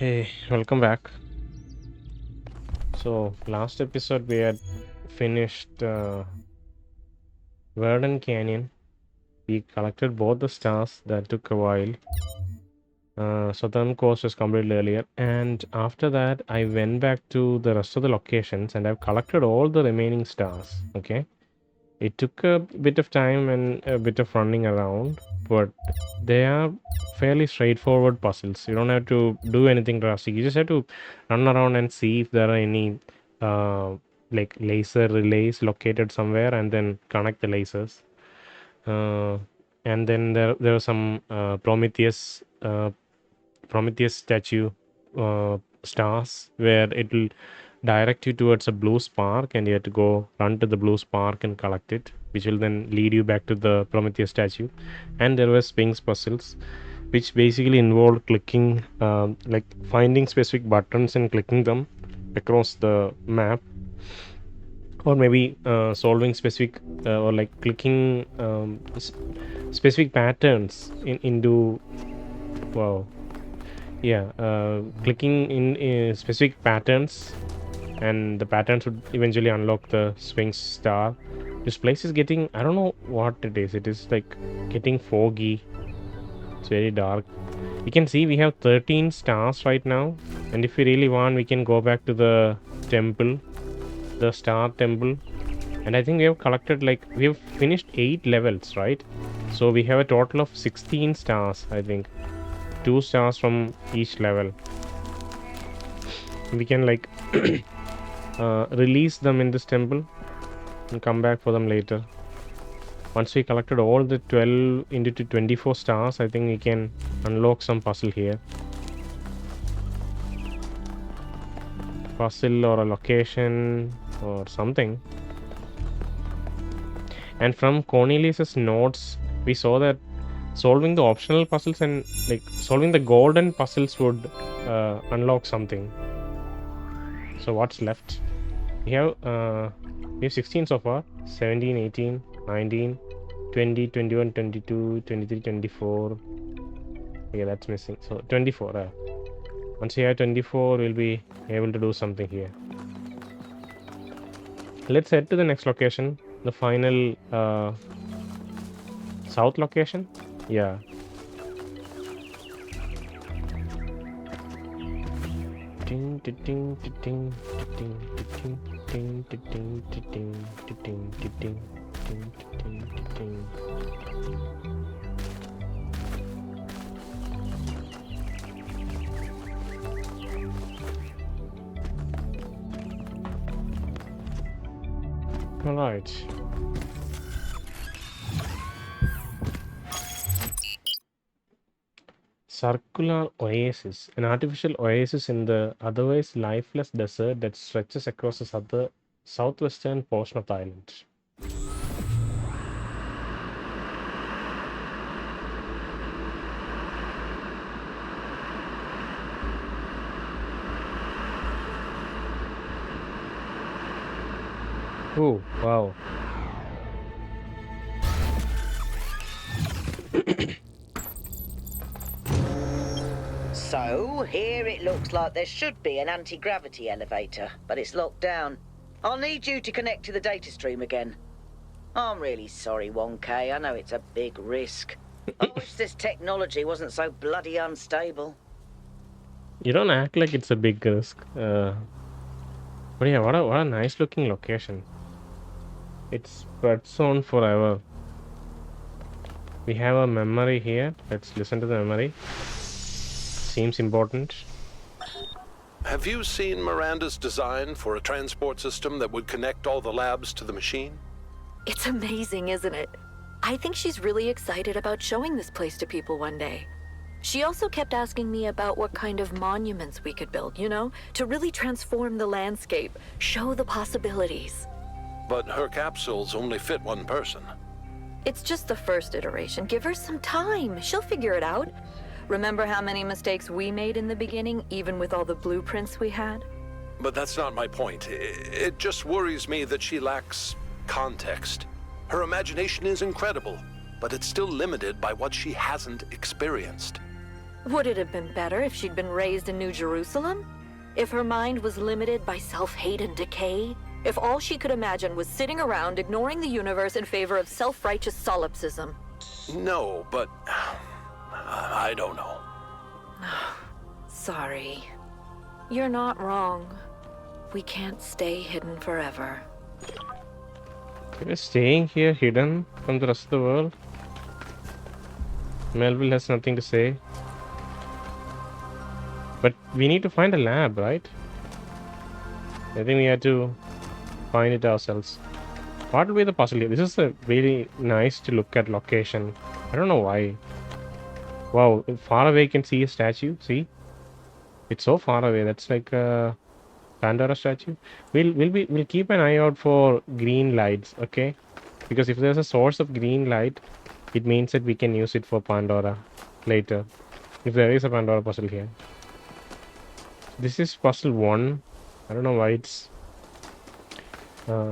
Hey, welcome back. So, last episode we had finished Verdant Canyon. We collected both the stars. That took a while. Southern coast was completed earlier, and after that, I went back to the rest of the locations and I've collected all the remaining stars. Okay, it took a bit of time and a bit of running around, but they are fairly straightforward puzzles. You don't have to do anything drastic. You just have to run around and see if there are any like laser relays located somewhere, and then connect the lasers. Uh, and then there are some Prometheus statue stars where it will direct you towards a blue spark, and you have to go run to the blue spark and collect it, which will then lead you back to the Prometheus statue. And there were Sphinx puzzles, which basically involved clicking, like finding specific buttons and clicking them across the map, or maybe solving specific or like clicking specific patterns into wow yeah clicking in specific patterns, and the patterns would eventually unlock the Sphinx star. This place is getting, I don't know what it is like getting foggy. It's very dark. You can see we have 13 stars right now, and if we really want, we can go back to the temple, the star temple, and I think we have collected, like, we have finished 8 levels, right? So we have a total of 16 stars. I think 2 stars from each level. We can like release them in this temple and come back for them later. Once we collected all the 12 into 24 stars, I think we can unlock some puzzle here. Puzzle or a location or something. And from Cornelius's notes, we saw that solving the optional puzzles and like solving the golden puzzles would unlock something. So what's left? We have 16 so far. 17, 18, 19, 20, 21, 22, 23, 24. Okay, that's missing. So 24. Once we have 24, we'll be able to do something here. Let's head to the next location. The final south location. Yeah. All right. Circular oasis, an artificial oasis in the otherwise lifeless desert that stretches across the southwestern portion of the island. Oh, wow. So, here it looks like there should be an anti-gravity elevator, but it's locked down. I'll need you to connect to the data stream again. I'm really sorry, 1K. I know it's a big risk. I wish this technology wasn't so bloody unstable. You don't act like it's a big risk. But yeah, what a nice looking location. It's spreads on forever. We have a memory here. Let's listen to the memory. Seems important. Have you seen Miranda's design for a transport system that would connect all the labs to the machine? It's amazing, isn't it? I think she's really excited about showing this place to people one day. She also kept asking me about what kind of monuments we could build, to really transform the landscape, show the possibilities. But her capsules only fit one person. It's just the first iteration. Give her some time. She'll figure it out. Remember how many mistakes we made in the beginning, even with all the blueprints we had? But that's not my point. It just worries me that she lacks context. Her imagination is incredible, but it's still limited by what she hasn't experienced. Would it have been better if she'd been raised in New Jerusalem? If her mind was limited by self-hate and decay? If all she could imagine was sitting around ignoring the universe in favor of self-righteous solipsism? No, but I don't know. Sorry. You're not wrong. We can't stay hidden forever. We're staying here hidden from the rest of the world. Melville has nothing to say. But we need to find a lab, right? I think we have to find it ourselves. What will be the puzzle here? This is a really nice to look at location. I don't know why. Wow, far away you can see a statue. See? It's so far away. That's like a Pandora statue. We'll keep an eye out for green lights, okay? Because if there's a source of green light, it means that we can use it for Pandora later. If there is a Pandora puzzle here. This is puzzle 1. I don't know why it's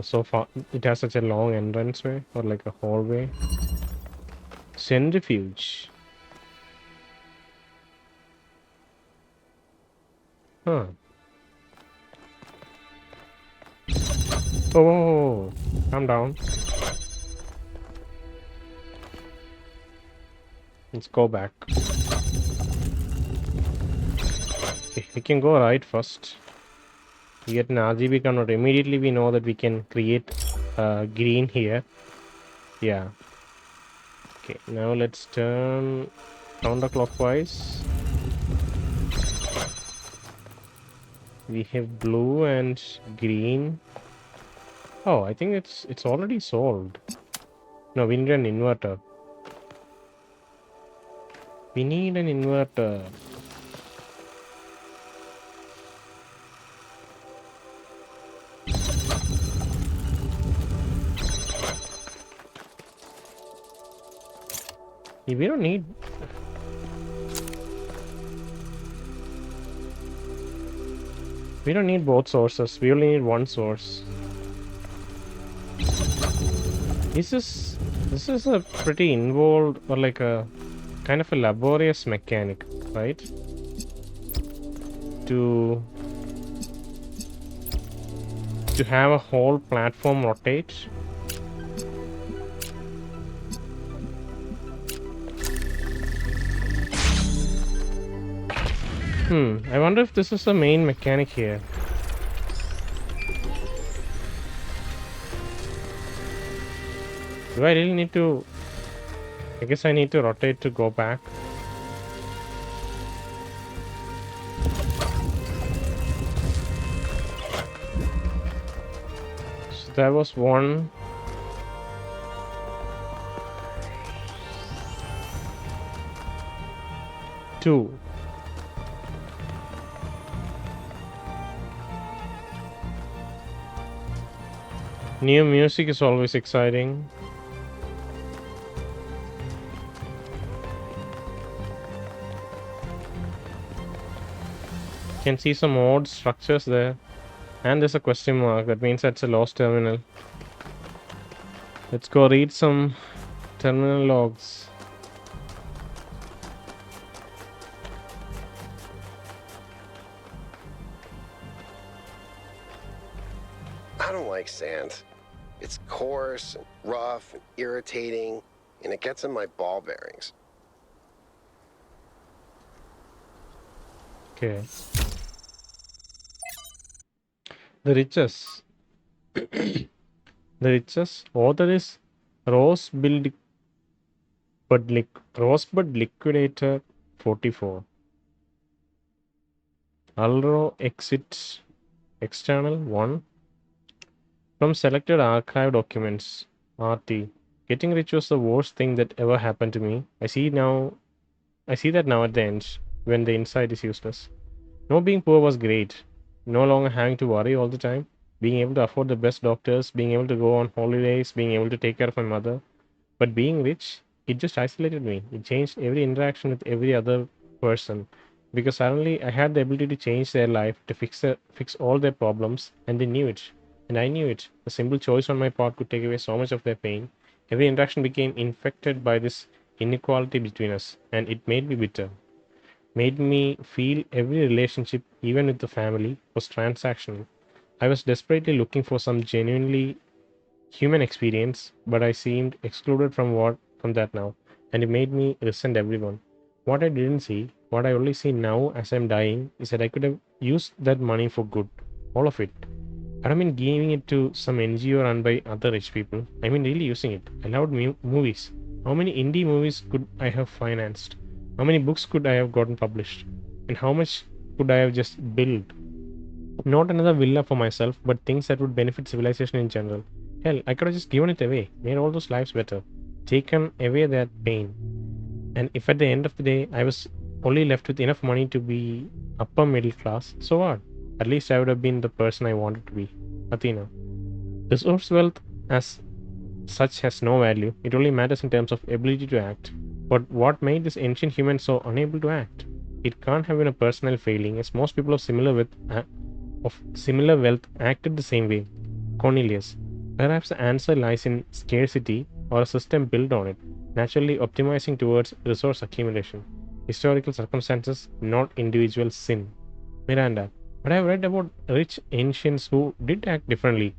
so far. It has such a long entranceway or like a hallway. Centrifuge. Huh. Oh, calm down. Let's go back. Okay, we can go right first. We get an RGB converter. Immediately we know that we can create green here. Yeah. Okay, now let's turn counterclockwise. We have blue and green. Oh, I think it's already solved. No, we need an inverter. We need an inverter. We don't need... We don't need both sources. We only need one source. This is a pretty involved or like a kind of a laborious mechanic, right? To have a whole platform rotate. I wonder if this is the main mechanic here. Do I really need to... I guess I need to rotate to go back. So that was one. Two. New music is always exciting. Can see some odd structures there. And there's a question mark. That means that's a lost terminal. Let's go read some terminal logs. I don't like sand. It's coarse and rough and irritating, and it gets in my ball bearings. Okay. The riches. The riches. Author is Rosebud Liquidator 44. Alro exit external 1. From selected archive documents, RT. Getting rich was the worst thing that ever happened to me. I see that now at the end, when the inside is useless. No, being poor was great. No longer having to worry all the time. Being able to afford the best doctors, being able to go on holidays, being able to take care of my mother. But being rich, it just isolated me. It changed every interaction with every other person. Because suddenly I had the ability to change their life, to fix all their problems, and they knew it. And I knew it. A simple choice on my part could take away so much of their pain. Every interaction became infected by this inequality between us, and it made me bitter. made me feel every relationship, even with the family, was transactional. I was desperately looking for some genuinely human experience, but I seemed excluded from that now, and it made me resent everyone. What I didn't see, what I only see now as I'm dying, is that I could have used that money for good, all of it. I don't mean giving it to some NGO run by other rich people. I mean really using it. I loved movies. How many indie movies could I have financed? How many books could I have gotten published? And how much could I have just built? Not another villa for myself, but things that would benefit civilization in general. Hell, I could have just given it away, made all those lives better, taken away that pain. And if at the end of the day I was only left with enough money to be upper middle class, so what? At least I would have been the person I wanted to be. Athena. Resource wealth as such has no value. It only matters in terms of ability to act. But what made this ancient human so unable to act? It can't have been a personal failing, as most people of similar wealth acted the same way. Cornelius. Perhaps the answer lies in scarcity or a system built on it, naturally optimizing towards resource accumulation. Historical circumstances, not individual sin. Miranda. But I've read about rich ancients who did act differently.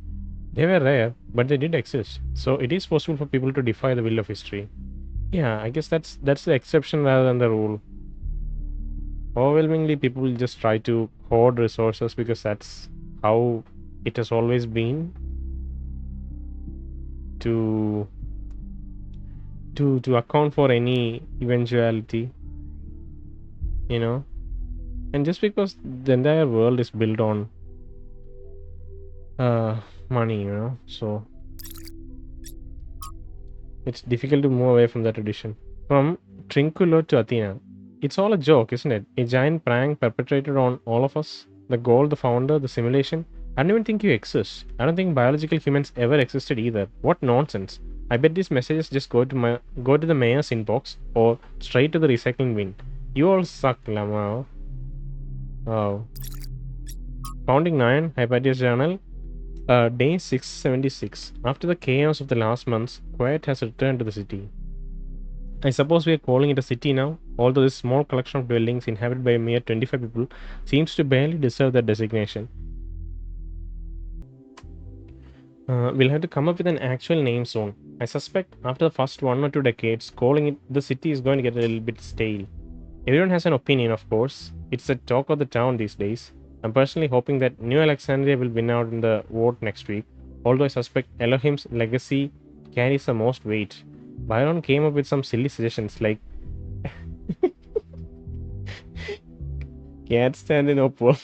They were rare, but they did exist. So it is possible for people to defy the will of history. Yeah, I guess that's the exception rather than the rule. Overwhelmingly, people will just try to hoard resources because that's how it has always been. To account for any eventuality, and just because the entire world is built on money, so it's difficult to move away from that tradition. From Trinculo to Athena, it's all a joke, isn't it? A giant prank perpetrated on all of us. The goal, the founder, the simulation. I don't even think you exist. I don't think biological humans ever existed either. What nonsense. I bet these messages just go to the mayor's inbox or straight to the recycling bin. You all suck, Lama. Oh. Founding 9, Hypatia's Journal. Day 676. After the chaos of the last months, quiet has returned to the city. I suppose we are calling it a city now, although this small collection of dwellings inhabited by a mere 25 people seems to barely deserve that designation. We'll have to come up with an actual name soon. I suspect after the first 1 or 2 decades, calling it the city is going to get a little bit stale. Everyone has an opinion, of course. It's the talk of the town these days. I'm personally hoping that New Alexandria will win out in the vote next week, although I suspect Elohim's legacy carries the most weight. Byron came up with some silly suggestions like Constantinople,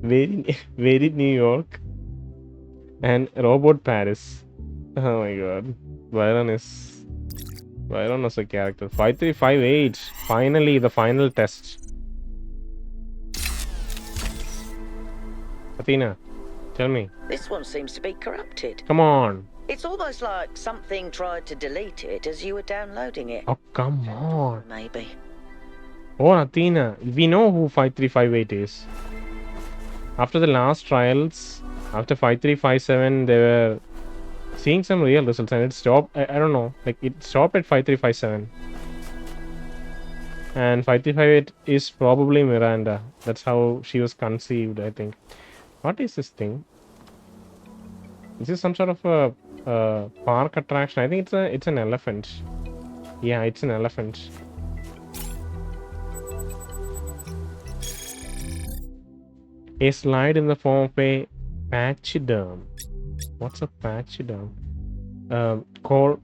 very New York, and Robot Paris. Oh my god. Byron was a character. 5358. Finally, the final test. Athena, tell me. This one seems to be corrupted. Come on. It's almost like something tried to delete it as you were downloading it. Oh, come on. Maybe. Oh, Athena, we know who 5358 is. After the last trials, after 5357, they were seeing some real results, and it stopped. I don't know, like it stopped at 5357. And 5358 is probably Miranda. That's how she was conceived, I think. What is this thing? This is some sort of a park attraction. I think it's an elephant. Yeah, it's an elephant. A slide in the form of a pachyderm. What's a pachyderm? Form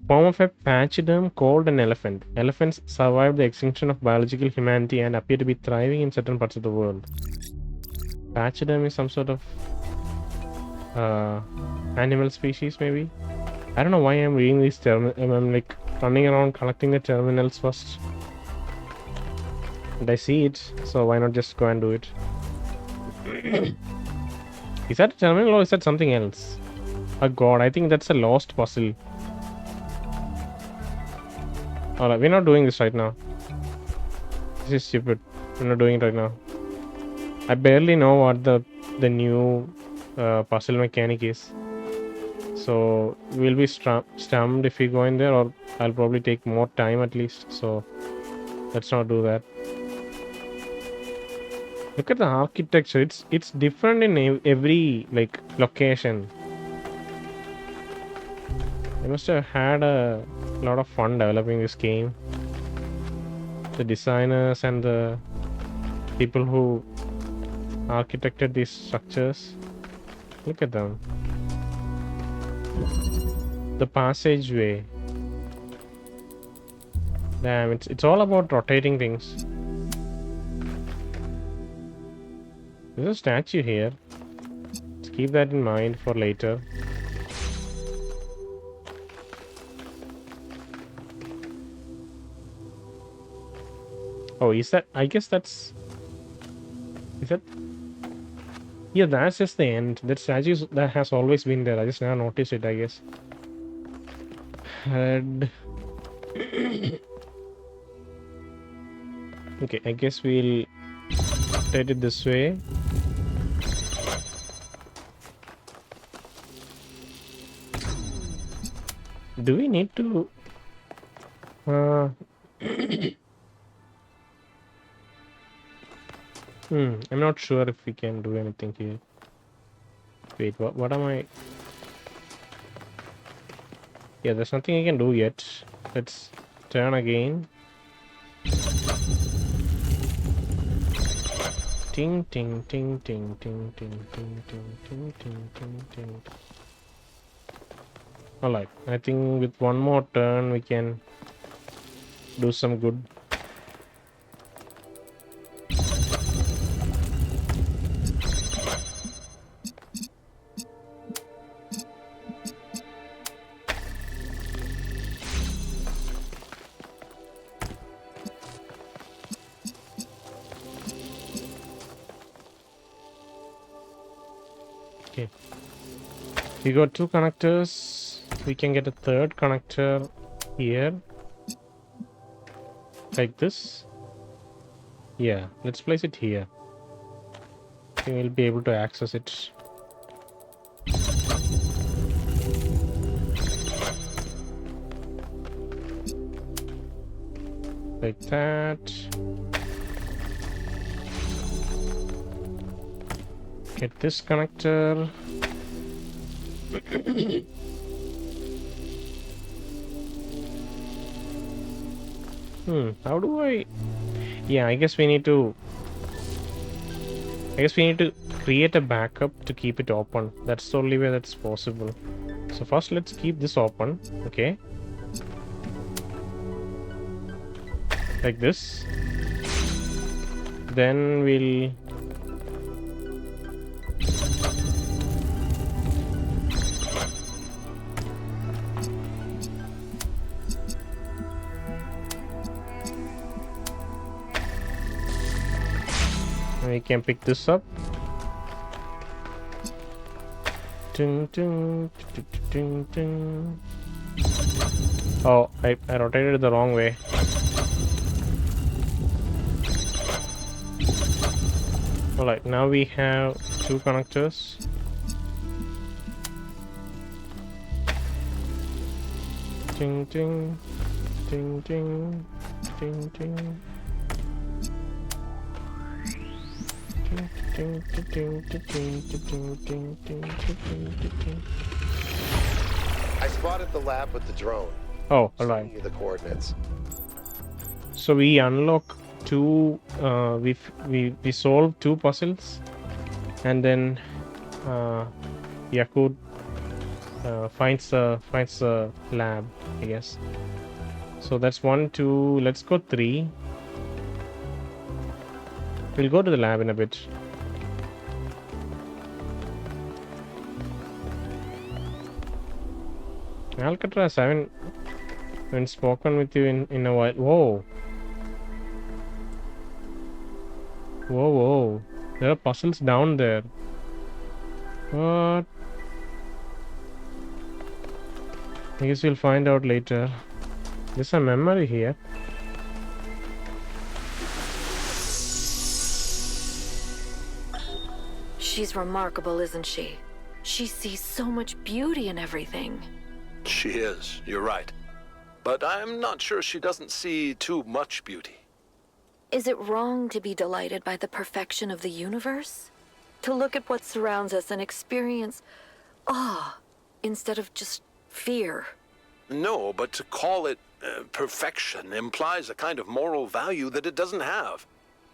of a pachyderm called an elephant. Elephants survived the extinction of biological humanity and appear to be thriving in certain parts of the world. Pachyderm is some sort of animal species, maybe. I don't know why I'm reading these terminals. I'm like running around collecting the terminals first. And I see it, so why not just go and do it? Is that a terminal or is that something else? Oh god, I think that's a lost puzzle. Alright, we're not doing this right now. This is stupid. We're not doing it right now. I barely know what the new puzzle mechanic is. So we'll be stumped if we go in there, or I'll probably take more time at least. So let's not do that. Look at the architecture. It's different in every like location. They must have had a lot of fun developing this game. The designers and the people who architected these structures. Look at them. The passageway. Damn, it's all about rotating things. There's a statue here. Let's keep that in mind for later. Oh, is that? I guess that's... Is that... Yeah, that's just the end. That statue that has always been there. I just never noticed it, I guess. Head. Okay, I guess we'll rotate it this way. Do we need to... I'm not sure if we can do anything here. Wait, what am I... Yeah, there's nothing I can do yet. Let's turn again. Ting ting ting ting ting ting ting ting ting ting ting ting. Alright, I think with one more turn we can do some good. Okay, we got two connectors. We can get a third connector here, like this. Yeah, let's place it here. I think we'll be able to access it. Like that. Get this connector. How do I... Yeah, I guess we need to create a backup to keep it open. That's the only way that's possible. So first let's keep this open, okay? Like this. Then we'll... We can pick this up. Ding, ding, ding, ding, ding. Oh, I rotated it the wrong way. Alright, now we have two connectors. Ding, ding, ding, ding, ding, ding. I spotted the lab with the drone. Oh, alright. The coordinates. So we unlock two. We solve two puzzles, and then Yaqut finds the lab, I guess. So that's 1, 2. Let's go 3. We'll go to the lab in a bit. Alcatraz, I haven't spoken with you in a while. Whoa. Whoa, whoa. There are puzzles down there. What? I guess we'll find out later. There's a memory here. She's remarkable, isn't she? She sees so much beauty in everything. She is, you're right. But I'm not sure she doesn't see too much beauty. Is it wrong to be delighted by the perfection of the universe? To look at what surrounds us and experience awe instead of just fear? No, but to call it perfection implies a kind of moral value that it doesn't have.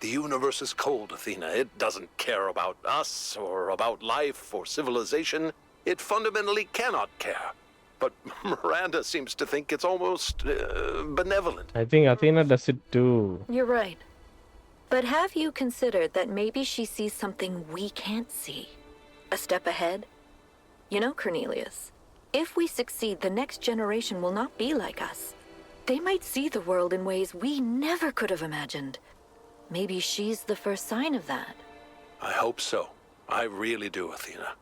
The universe is cold, Athena. It doesn't care about us or about life or civilization. It fundamentally cannot care. But Miranda seems to think it's almost benevolent. I think Athena does it too. You're right. But have you considered that maybe she sees something we can't see? A step ahead? You know, Cornelius, if we succeed, the next generation will not be like us. They might see the world in ways we never could have imagined. Maybe she's the first sign of that. I hope so. I really do, Athena.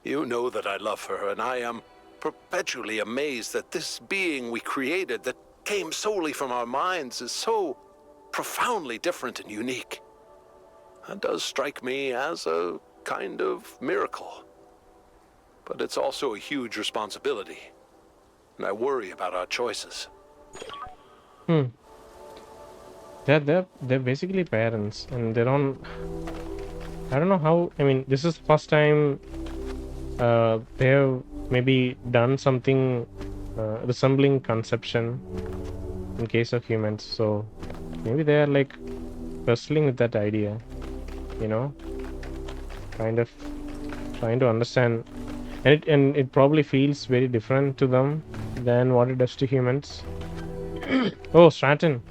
You know that I love her, and I am perpetually amazed that this being we created that came solely from our minds is so profoundly different and unique. That does strike me as a kind of miracle. But it's also a huge responsibility, and I worry about our choices. They're basically parents, and they're on. I don't know how. I mean, this is the first time they have maybe done something resembling conception in case of humans. So maybe they are like wrestling with that idea, you know, kind of trying to understand, and it probably feels very different to them than what it does to humans. Oh, Straton.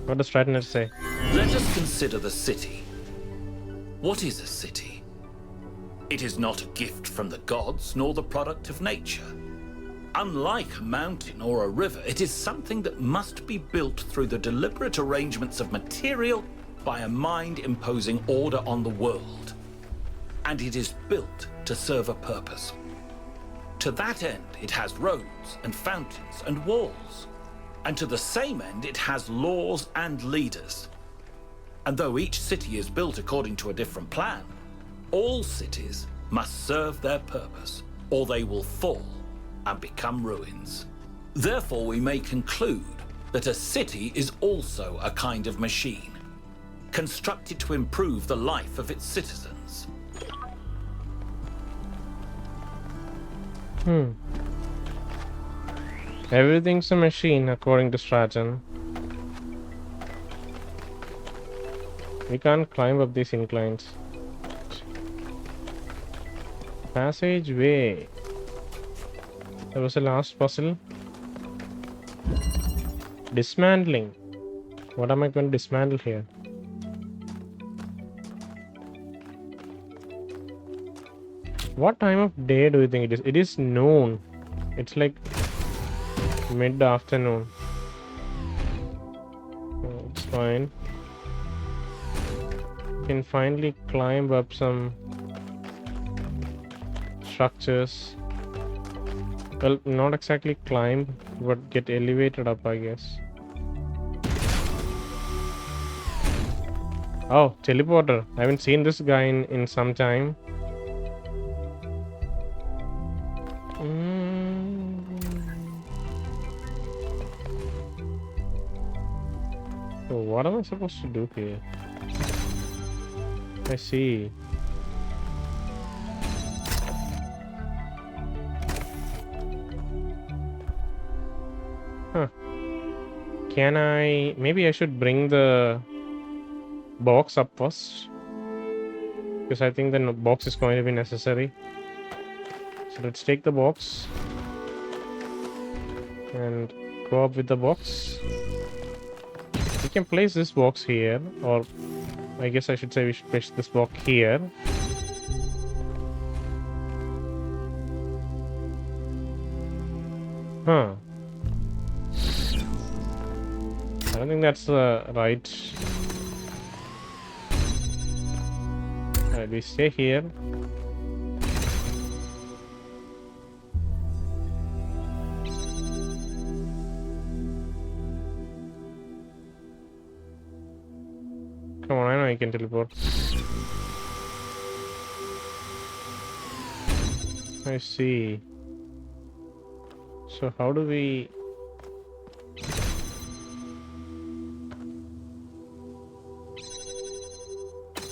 What does Straton have to say? Let us consider the city. What is a city? It is not a gift from the gods, nor the product of nature. Unlike a mountain or a river, it is something that must be built through the deliberate arrangements of material by a mind imposing order on the world. And it is built to serve a purpose. To that end, it has roads and fountains and walls. And to the same end, it has laws and leaders. And though each city is built according to a different plan, all cities must serve their purpose, or they will fall and become ruins. Therefore, we may conclude that a city is also a kind of machine, constructed to improve the life of its citizens. Everything's a machine, according to Straton. We can't climb up these inclines. Passageway. That was the last puzzle. Dismantling. What am I going to dismantle here? What time of day do you think it is? It is noon. It's like mid-afternoon. Oh, it's fine. Can finally climb up some structures. Well, not exactly climb, but get elevated up, I guess. Oh, teleporter. I haven't seen this guy in some time. So what am I supposed to do here? I see. Huh. Can I... Maybe I should bring the box up first, because I think the box is going to be necessary. So let's take the box and go up with the box. We can place this box here, or I guess I should say we should place this box here. Huh. I don't think that's the right. Alright, we stay here. Come on, I know you can teleport. I see. So how do we...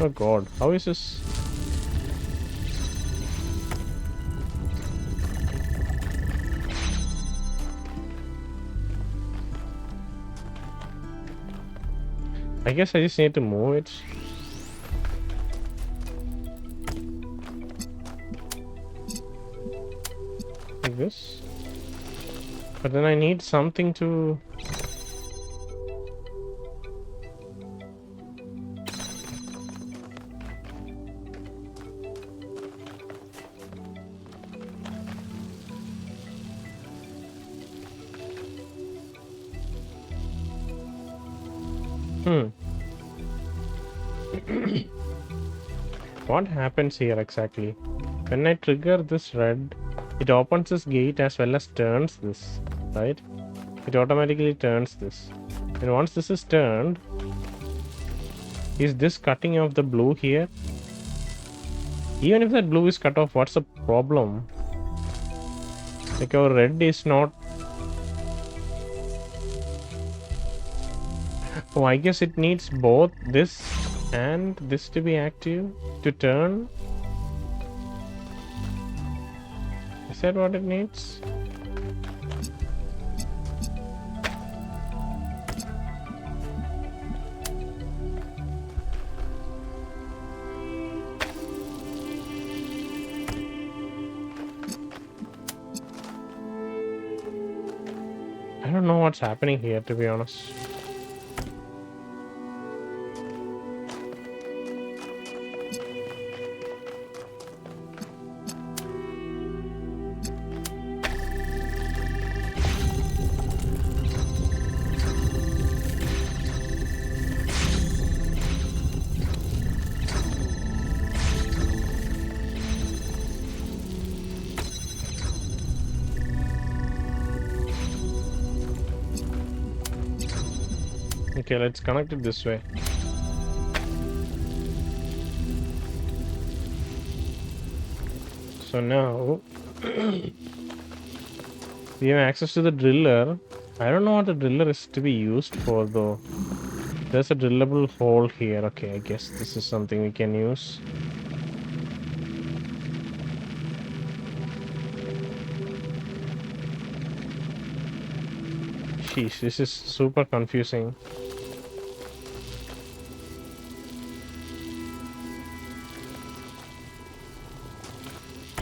Oh god, how is this? I guess I just need to move it. Like this. But then I need something to... What happens here exactly? When I trigger this red, it opens this gate as well as turns this, right? It automatically turns this. And once this is turned, is this cutting off the blue here? Even if that blue is cut off, what's the problem? Like our red is not... Oh, I guess it needs both this and this to be active to turn. Is that what it needs? I don't know what's happening here, to be honest. Okay, let's connect it this way. So now we have access to the driller. I don't know what the driller is to be used for though. There's a drillable hole here. Okay, I guess this is something we can use. Sheesh, this is super confusing.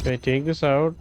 Can I take this out?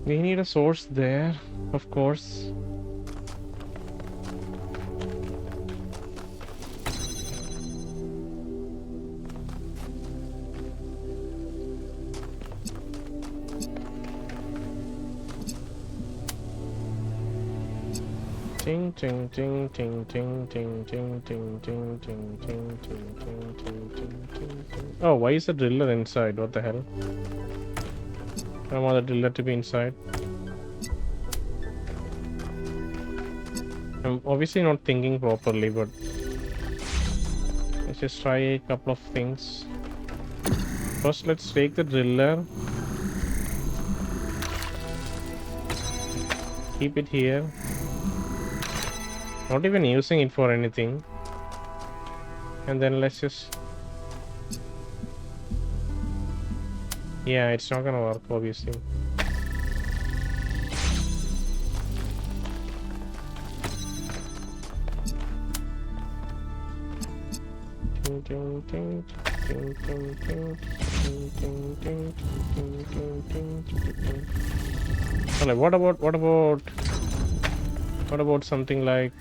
We need a source there, of course. Ting ting ting ting ting ting ting ting ting ting ting ting ting ting ting ting. Oh, why is the driller inside? What the hell? I want the driller to be inside. I'm obviously not thinking properly, but let's just try a couple of things. First, let's take the driller. Keep it here. Not even using it for anything. And then let's just... Yeah, it's not gonna work, obviously. Like, what about something like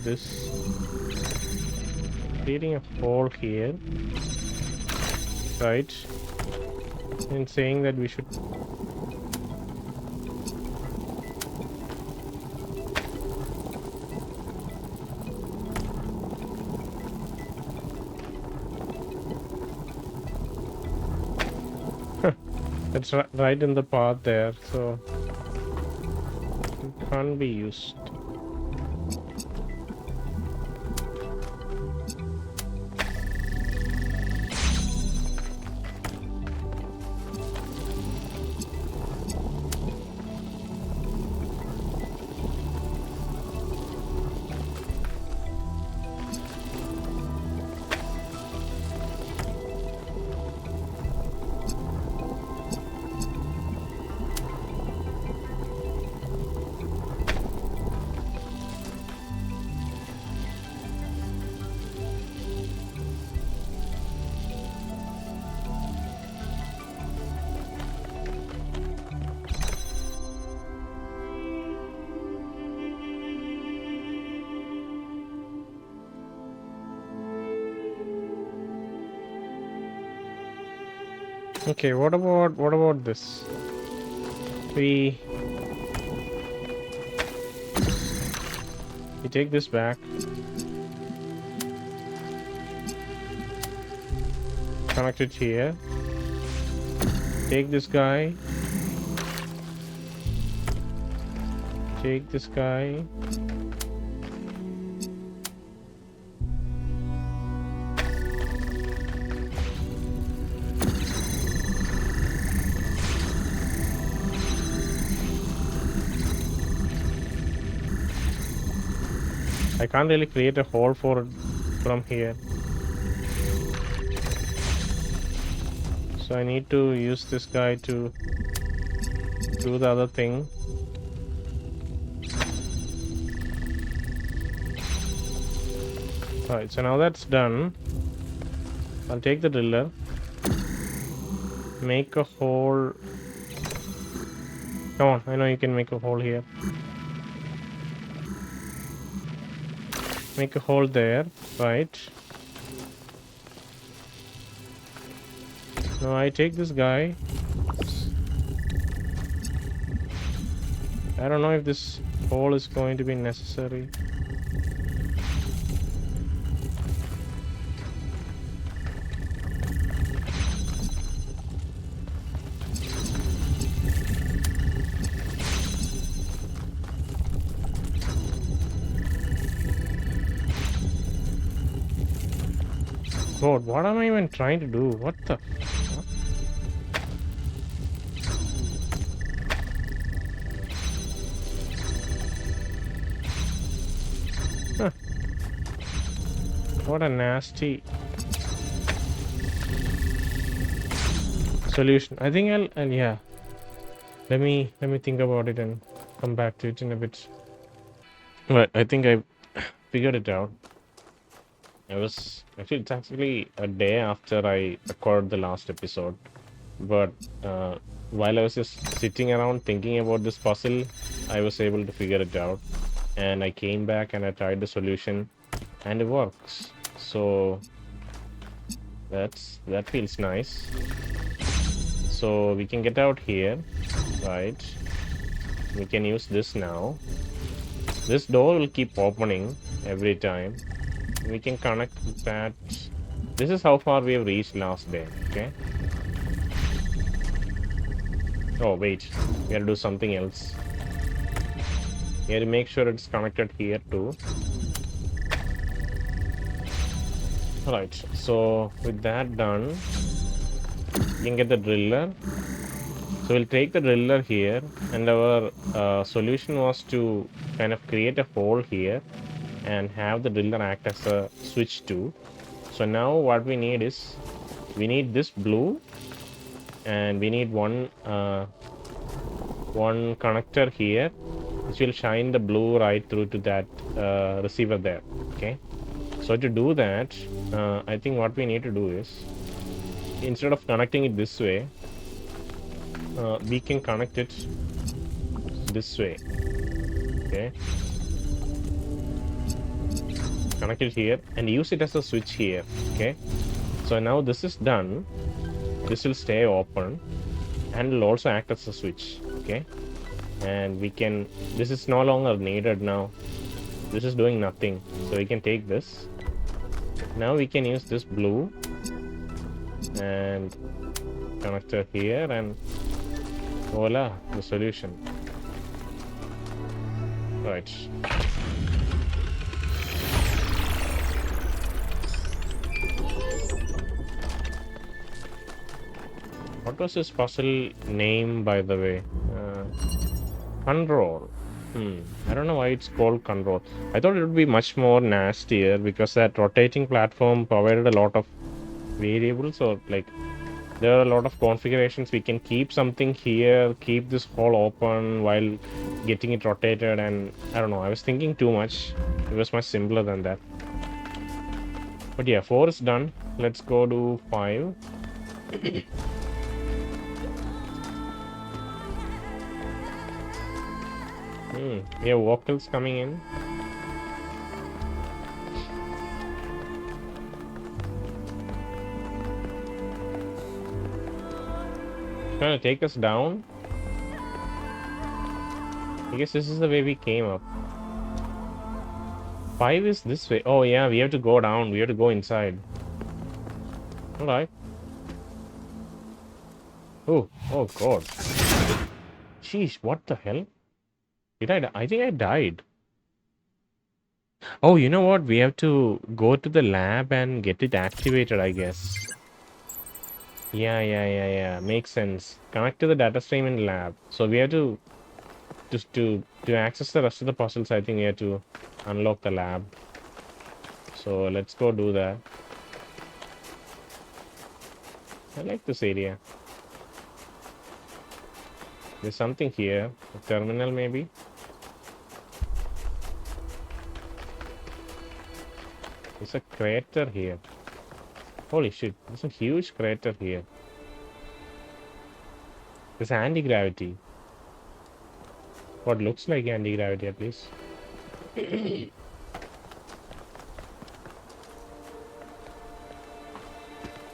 this? Creating a hole here, right? And saying that we should it's right in the path there, so it can't be used. Okay, what about this? We take this back. Connect it here. Take this guy. Take this guy. I can't really create a hole for it from here. So I need to use this guy to do the other thing. Alright, so now that's done. I'll take the driller. Make a hole. Come on, I know you can make a hole here. Make a hole there, right? Now I take this guy. I don't know if this hole is going to be necessary. God, what am I even trying to do? What the fuck? Huh. What a nasty solution. I think I'll yeah. Let me think about it and come back to it in a bit. Right, I think I figured it out. It's actually a day after I recorded the last episode, but while I was just sitting around thinking about this puzzle, I was able to figure it out, and I came back and I tried the solution, and it works. So that feels nice. So we can get out here, right? We can use this now. This door will keep opening every time. We can connect that. This is how far we have reached last day, okay? Oh wait, we have to do something else. We have to make sure it's connected here too. Alright, so with that done, you can get the driller. So we'll take the driller here, and our solution was to kind of create a hole here and have the driller act as a switch too. So now what we need is, we need this blue, and we need one connector here, which will shine the blue right through to that receiver there. Okay. So to do that, I think what we need to do is, instead of connecting it this way, we can connect it this way. Okay. Connect it here and use it as a switch here. Okay. So now this is done. This will stay open and will also act as a switch. Okay. And we can, this is no longer needed now. This is doing nothing. So we can take this. Now we can use this blue and connector here, and voila, the solution. Right. What was this puzzle name, by the way? Control. I don't know why it's called control. I thought it would be much more nastier because that rotating platform provided a lot of variables, or like there are a lot of configurations. We can keep something here, keep this hole open while getting it rotated, and I don't know. I was thinking too much. It was much simpler than that. But yeah, 4 is done. Let's go to 5. We have vocals coming in. Trying to take us down. I guess this is the way we came up. 5 is this way. Oh yeah, we have to go down. We have to go inside. Alright. Oh god. Sheesh, what the hell? I think I died. Oh, you know what? We have to go to the lab and get it activated, I guess. Yeah. Makes sense. Connect to the data stream in lab. So we have to just to access the rest of the puzzles. I think we have to unlock the lab. So let's go do that. I like this area. There's something here. A terminal maybe. There's a crater here. Holy shit, there's a huge crater here. There's anti-gravity. What looks like anti-gravity at least.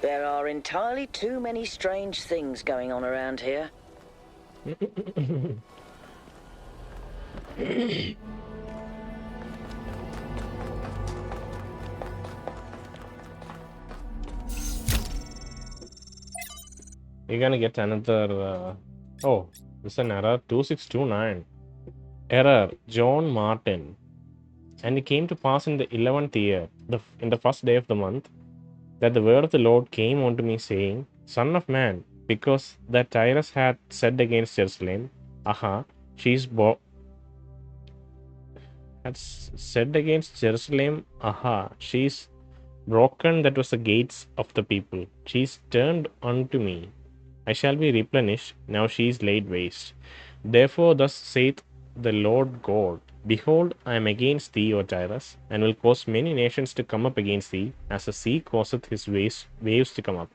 There are entirely too many strange things going on around here. You're gonna get another. Oh, this is an error 2629. Error John Martin. And it came to pass in the 11th year, in the first day of the month, that the word of the Lord came unto me, saying, Son of man, because that Tyrus hath said against Jerusalem, she's broken, that was the gates of the people. She's turned unto me. I shall be replenished. Now she is laid waste. Therefore, thus saith the Lord God, Behold, I am against thee, O Tyrus, and will cause many nations to come up against thee, as the sea causeth his waves to come up.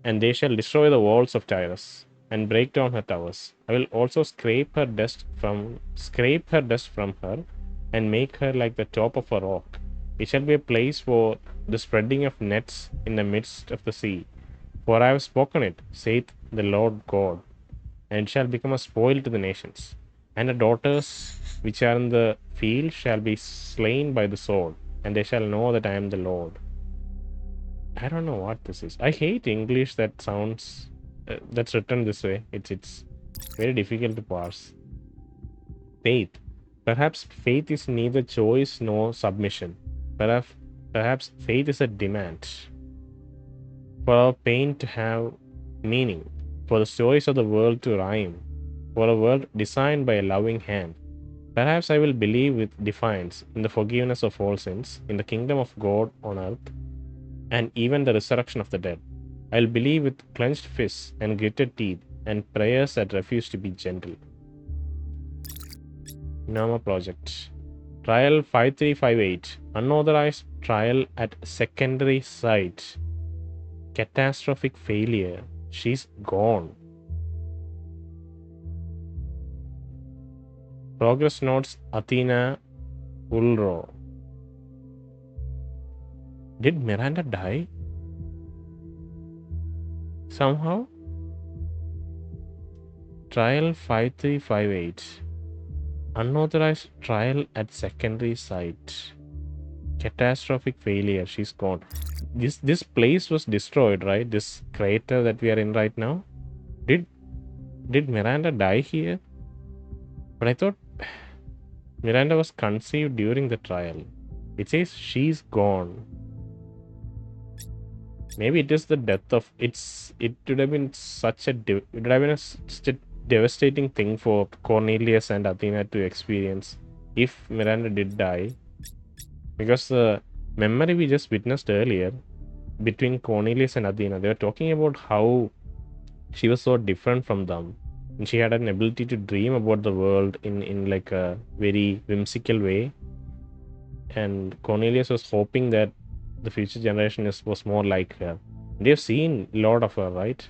And they shall destroy the walls of Tyrus, and break down her towers. I will also scrape her dust from her, and make her like the top of a rock. It shall be a place for the spreading of nets in the midst of the sea. For I have spoken it, saith the Lord God, and it shall become a spoil to the nations. And the daughters which are in the field shall be slain by the sword, and they shall know that I am the Lord. I don't know what this is. I hate English that sounds that's written this way. It's very difficult to parse. Faith. Perhaps faith is neither choice nor submission. Perhaps faith is a demand for our pain to have meaning. for the stories of the world to rhyme, for a world designed by a loving hand. Perhaps I will believe with defiance in the forgiveness of all sins, in the kingdom of God on earth, and even the resurrection of the dead. I'll believe with clenched fists and gritted teeth and prayers that refuse to be gentle. Nama Project. Trial 5358. Unauthorized trial at secondary site. Catastrophic failure. She's gone. Progress notes Athena Ulro. Did Miranda die? Somehow? Trial 5358. Unauthorized trial at secondary site. Catastrophic failure. She's gone. This place was destroyed, right? This crater that we are in right now. Did Miranda die here? But I thought Miranda was conceived during the trial. It says she's gone. Maybe it is the death of it would have been such a such a devastating thing for Cornelius and Athena to experience if Miranda did die, because the memory we just witnessed earlier between Cornelius and Athena, they were talking about how she was so different from them and she had an ability to dream about the world in like a very whimsical way, and Cornelius was hoping that the future generation was more like her. They've seen a lot of her, right?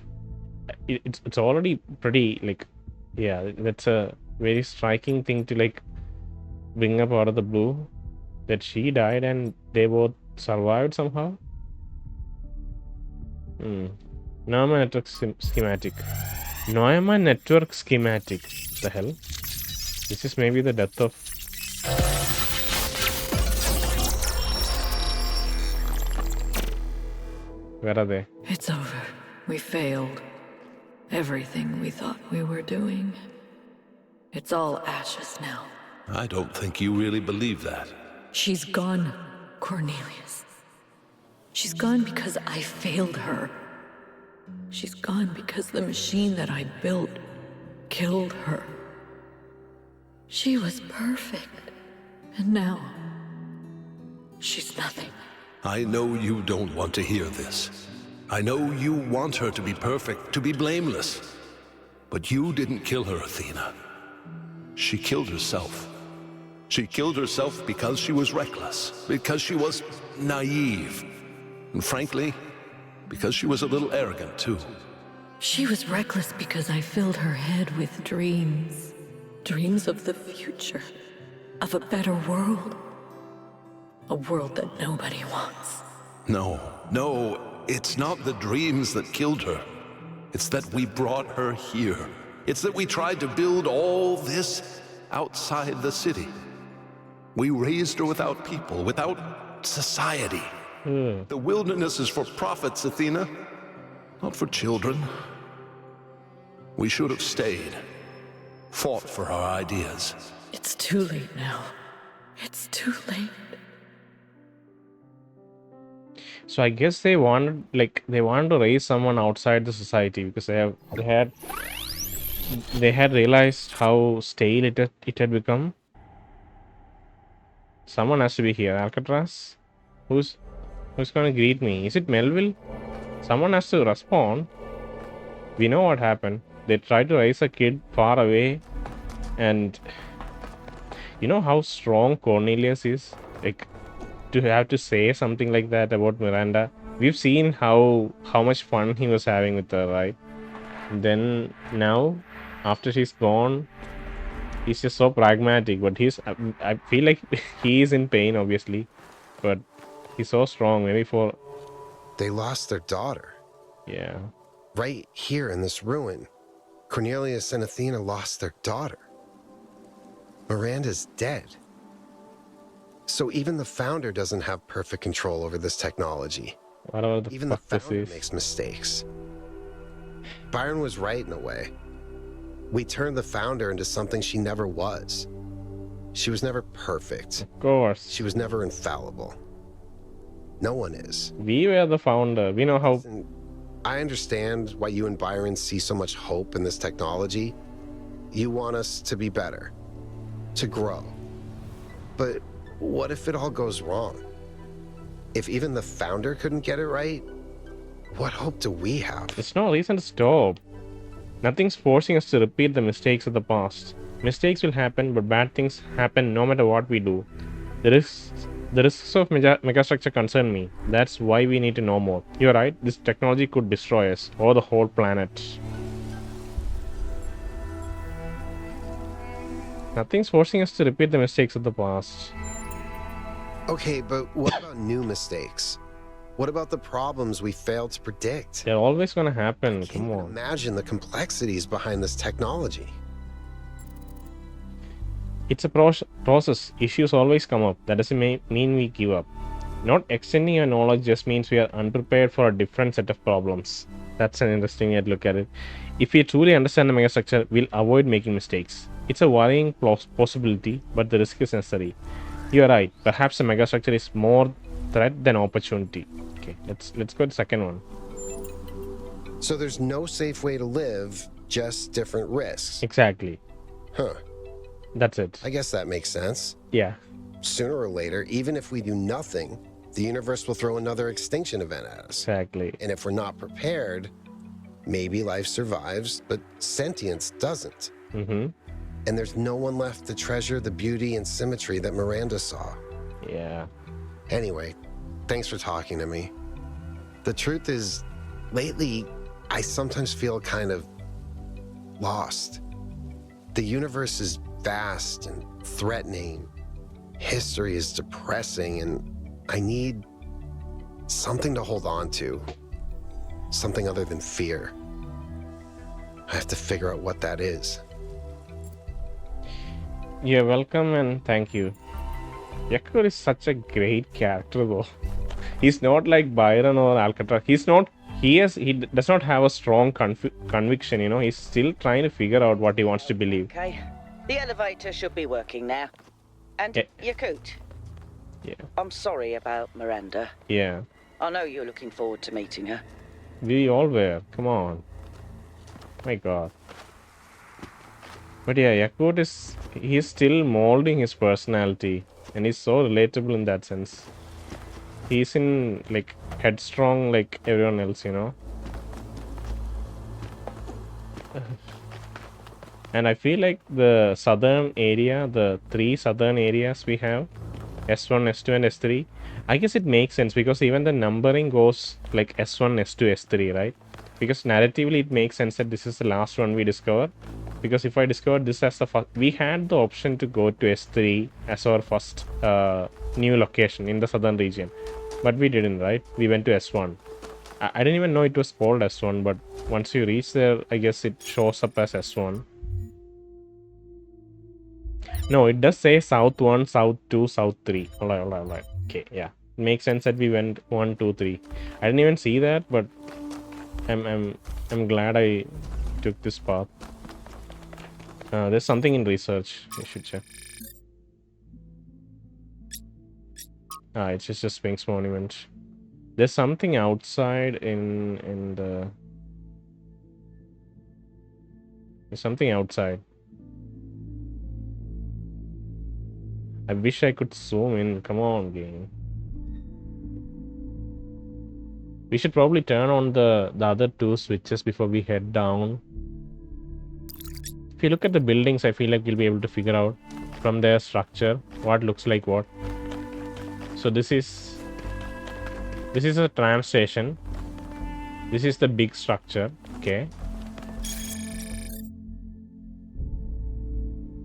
It's already pretty like, yeah, that's a very striking thing to like bring up out of the blue, that she died and they both survived somehow. Neumann network schematic. Neumann network schematic. The hell? This is maybe the death of. Where are they? It's over. We failed. Everything we thought we were doing. It's all ashes now. I don't think you really believe that. She's gone, Cornelius. She's gone because I failed her. She's gone because the machine that I built killed her. She was perfect. And now, she's nothing. I know you don't want to hear this. I know you want her to be perfect, to be blameless. But you didn't kill her, Athena. She killed herself. She killed herself because she was reckless, because she was naive, and frankly, because she was a little arrogant too. She was reckless because I filled her head with dreams. Dreams of the future, of a better world. A world that nobody wants. No, it's not the dreams that killed her. It's that we brought her here. It's that we tried to build all this outside the city. We raised her without people, without society. The wilderness is for prophets, Athena, not for children. We should have stayed, fought for our ideas. It's too late now. It's too late. So I guess they wanted to raise someone outside the society because they had realized how stale it had become. Someone has to be here. Alcatraz? Who's gonna greet me? Is it Melville? Someone has to respond. We know what happened. They tried to raise a kid far away, and you know how strong Cornelius is? Like, to have to say something like that about Miranda. We've seen how much fun he was having with her, right? Then now, after she's gone, he's just so pragmatic. But I feel like he is in pain, obviously, but he's so strong. Maybe for They lost their daughter. Yeah. Right here in this ruin. Cornelius and Athena lost their daughter. Miranda's dead. So even the founder doesn't have perfect control over this technology. Whatever the Even the fuck this founder is. makes mistakes. Byron was right in a way. We turned the founder into something she never was. She was never perfect. Of course. She was never infallible. No one is. We were the founder. We know how I understand why you and Byron see so much hope in this technology. You want us to be better, to grow. But what if it all goes wrong? If even the founder couldn't get it right, what hope do we have? It's no reason to stop. Nothing's forcing us to repeat the mistakes of the past. Mistakes will happen, but bad things happen no matter what we do. The risks of megastructure concern me. That's why we need to know more. You're right, this technology could destroy us, or the whole planet. Nothing's forcing us to repeat the mistakes of the past. Okay, but what about new mistakes? What about the problems we failed to predict? They're always gonna happen, I can't come even on. imagine the complexities behind this technology. It's a process. Issues always come up. That doesn't mean we give up. Not extending our knowledge just means we are unprepared for a different set of problems. That's an interesting way to look at it. If we truly understand the megastructure, we'll avoid making mistakes. It's a worrying possibility, but the risk is necessary. You're right. Perhaps the megastructure is more threat than opportunity. Okay, let's go to the second one. So there's no safe way to live, just different risks. Exactly. Huh. That's it. I guess that makes sense. Yeah. Sooner or later, even if we do nothing, the universe will throw another extinction event at us. Exactly. And if we're not prepared, maybe life survives, but sentience doesn't. Mm-hmm. And there's no one left to treasure the beauty and symmetry that Miranda saw. Yeah. Anyway, thanks for talking to me. The truth is, lately, I sometimes feel kind of lost. The universe is vast and threatening. History is depressing, and I need something to hold on to. Something other than fear. I have to figure out what that is. You're welcome and thank you. Yaqut is such a great character though. He's not like Byron or Alcatraz. He does not have a strong conviction, you know. He's still trying to figure out what he wants to believe. Okay. The elevator should be working now. And Yaqut, Yeah. I'm sorry about Miranda. Yeah. I know you're looking forward to meeting her. We all were. Come on. My god. But yeah, Yaqut he's still molding his personality. And he's so relatable in that sense. He's in like headstrong like everyone else, you know. And I feel like the southern area, the 3 southern areas we have, S1, S2 and S3, I guess it makes sense because even the numbering goes like S1, S2, S3, right? Because narratively it makes sense that this is the last one we discover. Because if I discovered this as the first, we had the option to go to S3 as our first new location in the southern region. But we didn't, right? We went to S1. I didn't even know it was called S1, but once you reach there, I guess it shows up as S1. No, it does say South 1, South 2, South 3. Alright. Okay, yeah. It makes sense that we went 1, 2, 3. I didn't even see that, but I'm glad I took this path. There's something in research. I should check. It's just a Sphinx monument. There's something outside in the... There's something outside. I wish I could zoom in. Come on, game. We should probably turn on the other 2 switches before we head down. If you look at the buildings, I feel like you'll be able to figure out from their structure what looks like what. So this is a tram station. This is the big structure. Okay.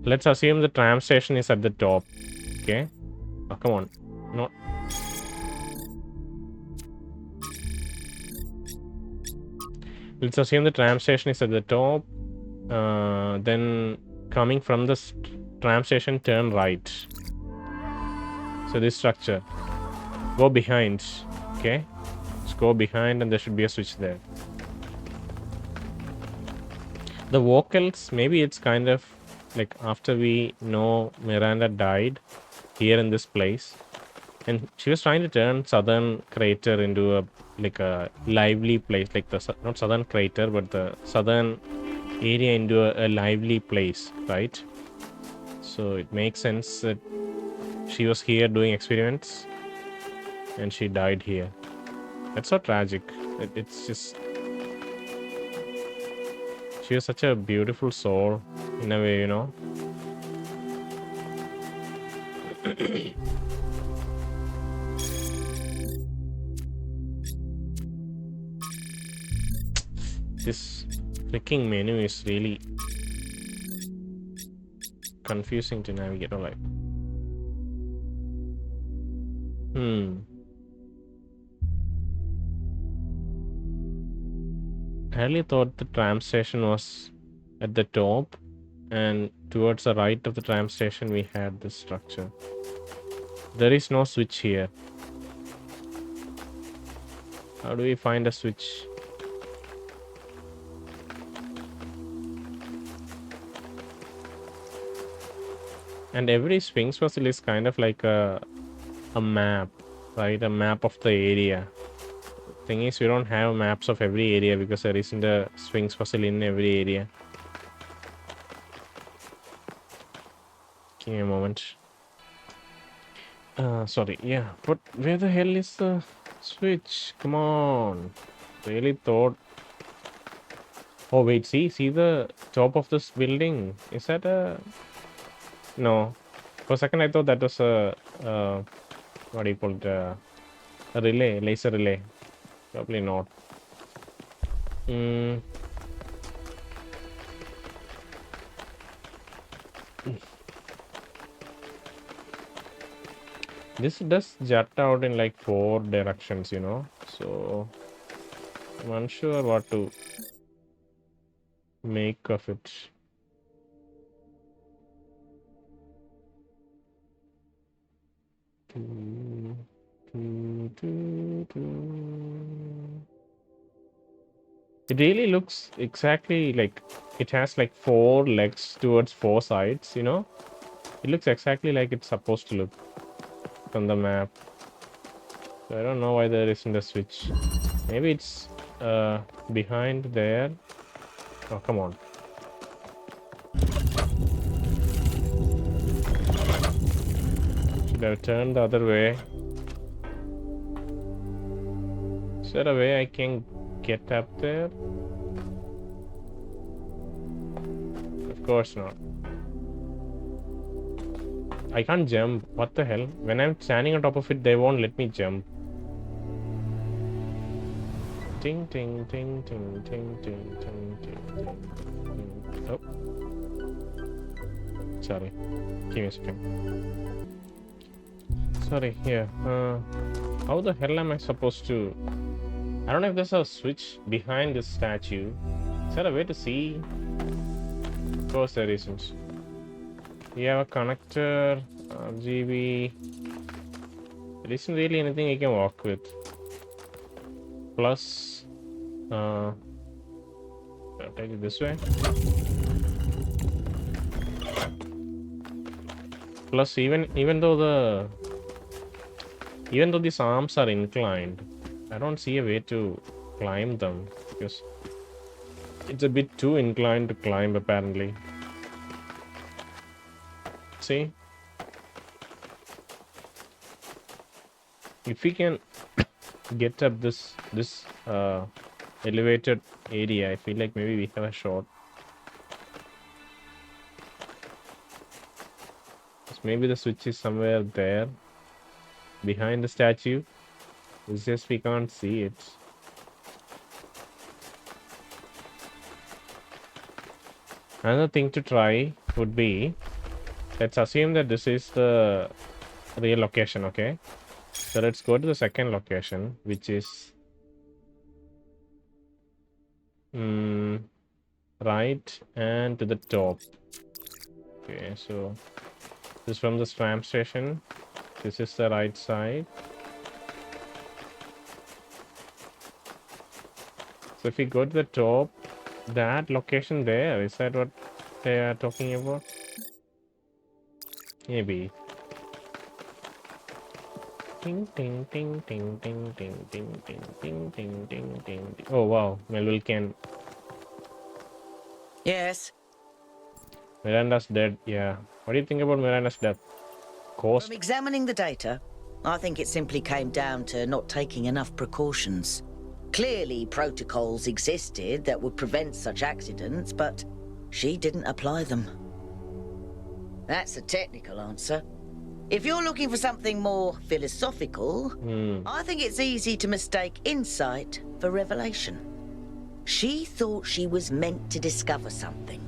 Let's assume the tram station is at the top. Okay. Oh, come on. No. Let's assume the tram station is at the top. Then coming from the tram station, turn right. So this structure. Go behind. Okay. Just go behind and there should be a switch there. The vocals, maybe it's kind of like after we know Miranda died here in this place. And she was trying to turn southern crater into a lively place, like not southern crater, but the southern area into a lively place, right? So it makes sense that she was here doing experiments and she died here. That's so tragic. It's just, she was such a beautiful soul in a way, you know. This freaking menu is really confusing to navigate. All right. I really thought the tram station was at the top, and towards the right of the tram station we had this structure. There is no switch here. How do we find a switch? And every Sphinx fossil is kind of like a map, right? A map of the area. Thing is, we don't have maps of every area because there isn't a Sphinx fossil in every area. Give me a moment. Sorry, yeah, but where the hell is the switch? Come on. Really thought. Oh wait, see the top of this building. Is that a? No. For a second I thought that was a what do you call it? A relay, laser relay. Probably not. This does jut out in like 4 directions, you know. So I'm unsure what to make of it. It really looks exactly like it has like 4 legs towards 4 sides, you know. It looks exactly like it's supposed to look from the map. So I don't know why there isn't a switch. Maybe it's behind there. Oh, come on. Should have turned the other way. Is there a way I can get up there? Of course not. I can't jump. What the hell? When I'm standing on top of it, they won't let me jump. Ting, ting, ting, ting, ting, ting, ting, ting, ting. Oh. Sorry. Give me a second. Sorry, here. How the hell am I supposed to... I don't know if there's a switch behind this statue. Is there a way to see? Of course there isn't. We have a connector, RGB. There isn't really anything I can walk with. Plus, I'll take it this way. Plus, even though these arms are inclined, I don't see a way to climb them because it's a bit too inclined to climb apparently. See? If we can get up this elevated area, I feel like maybe we have a shot. Maybe the switch is somewhere there behind the statue. It's just we can't see it. Another thing to try would be, let's assume that this is the real location, okay? So let's go to the second location, which is right and to the top. Okay, so this is from the tram station. This is the right side. So if we go to the top, that location there, is that what they are talking about? Maybe. Ting ting ting ting ting ting ting ting ting ting ting ting. Oh wow, Melville can. Yes. Miranda's dead. Yeah. What do you think about Miranda's death? Cost. From examining the data, I think it simply came down to not taking enough precautions. Clearly, protocols existed that would prevent such accidents, but she didn't apply them. That's a technical answer. If you're looking for something more philosophical, I think it's easy to mistake insight for revelation. She thought she was meant to discover something,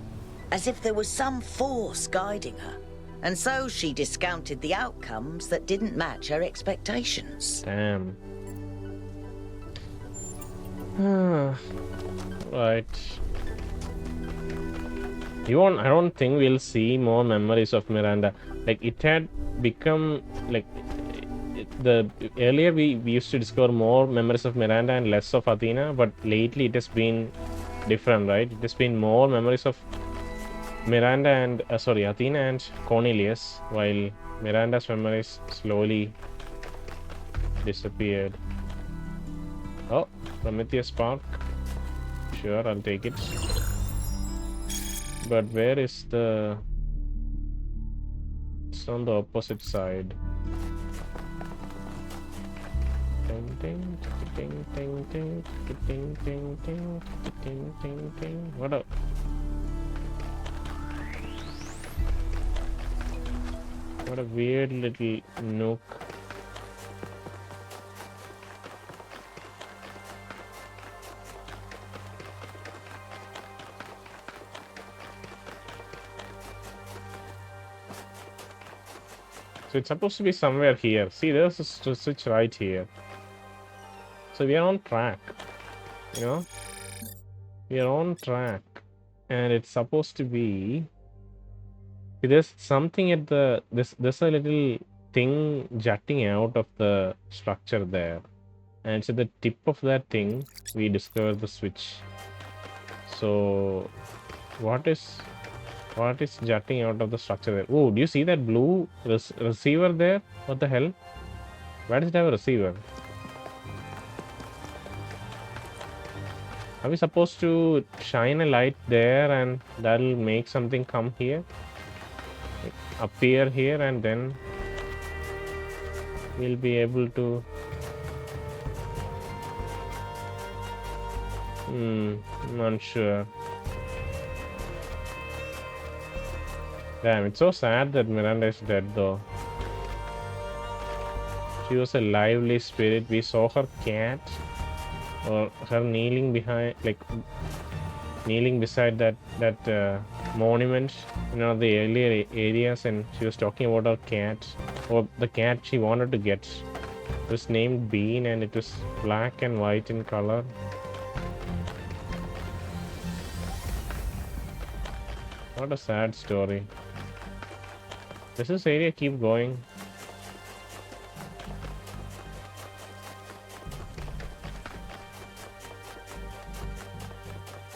as if there was some force guiding her. And so she discounted the outcomes that didn't match her expectations. Damn. Right. I don't think we'll see more memories of Miranda. Like, it had become like the earlier we used to discover more memories of Miranda and less of Athena, but lately it has been different, right? It has been more memories of Miranda and Athena and Cornelius, while Miranda's memories slowly disappeared. Oh, Prometheus Spark. Sure, I'll take it. But where is the... It's on the opposite side. Ding ding ding ding ding ding ding ding ding ding ding. What up? What a weird little nook. So it's supposed to be somewhere here. See, there's a switch right here. So we are on track. You know? We are on track. And it's supposed to be... There's something at the... There's a little thing jutting out of the structure there. And it's at the tip of that thing we discover the switch. So... What is jutting out of the structure there? Oh, do you see that blue receiver there? What the hell? Why does it have a receiver? Are we supposed to shine a light there and that'll make something come here? Like, appear here, and then we'll be able to... Not sure. Damn, it's so sad that Miranda is dead though. She was a lively spirit. We saw her cat, or her kneeling behind, like kneeling beside that monument in one of the earlier areas, and she was talking about her cat, or the cat she wanted to get. It was named Bean, and it was black and white in color. What a sad story. Does this area keep going?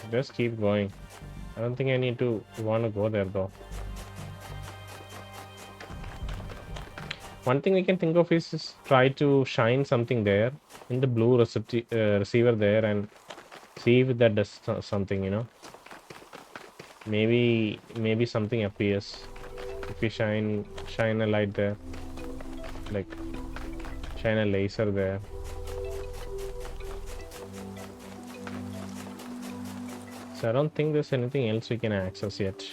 It does keep going. I don't think I need to want to go there though. One thing we can think of is just try to shine something there in the blue receiver there and see if that does something, you know. Maybe something appears if we shine a light there, like shine a laser there. So I don't think there's anything else we can access yet.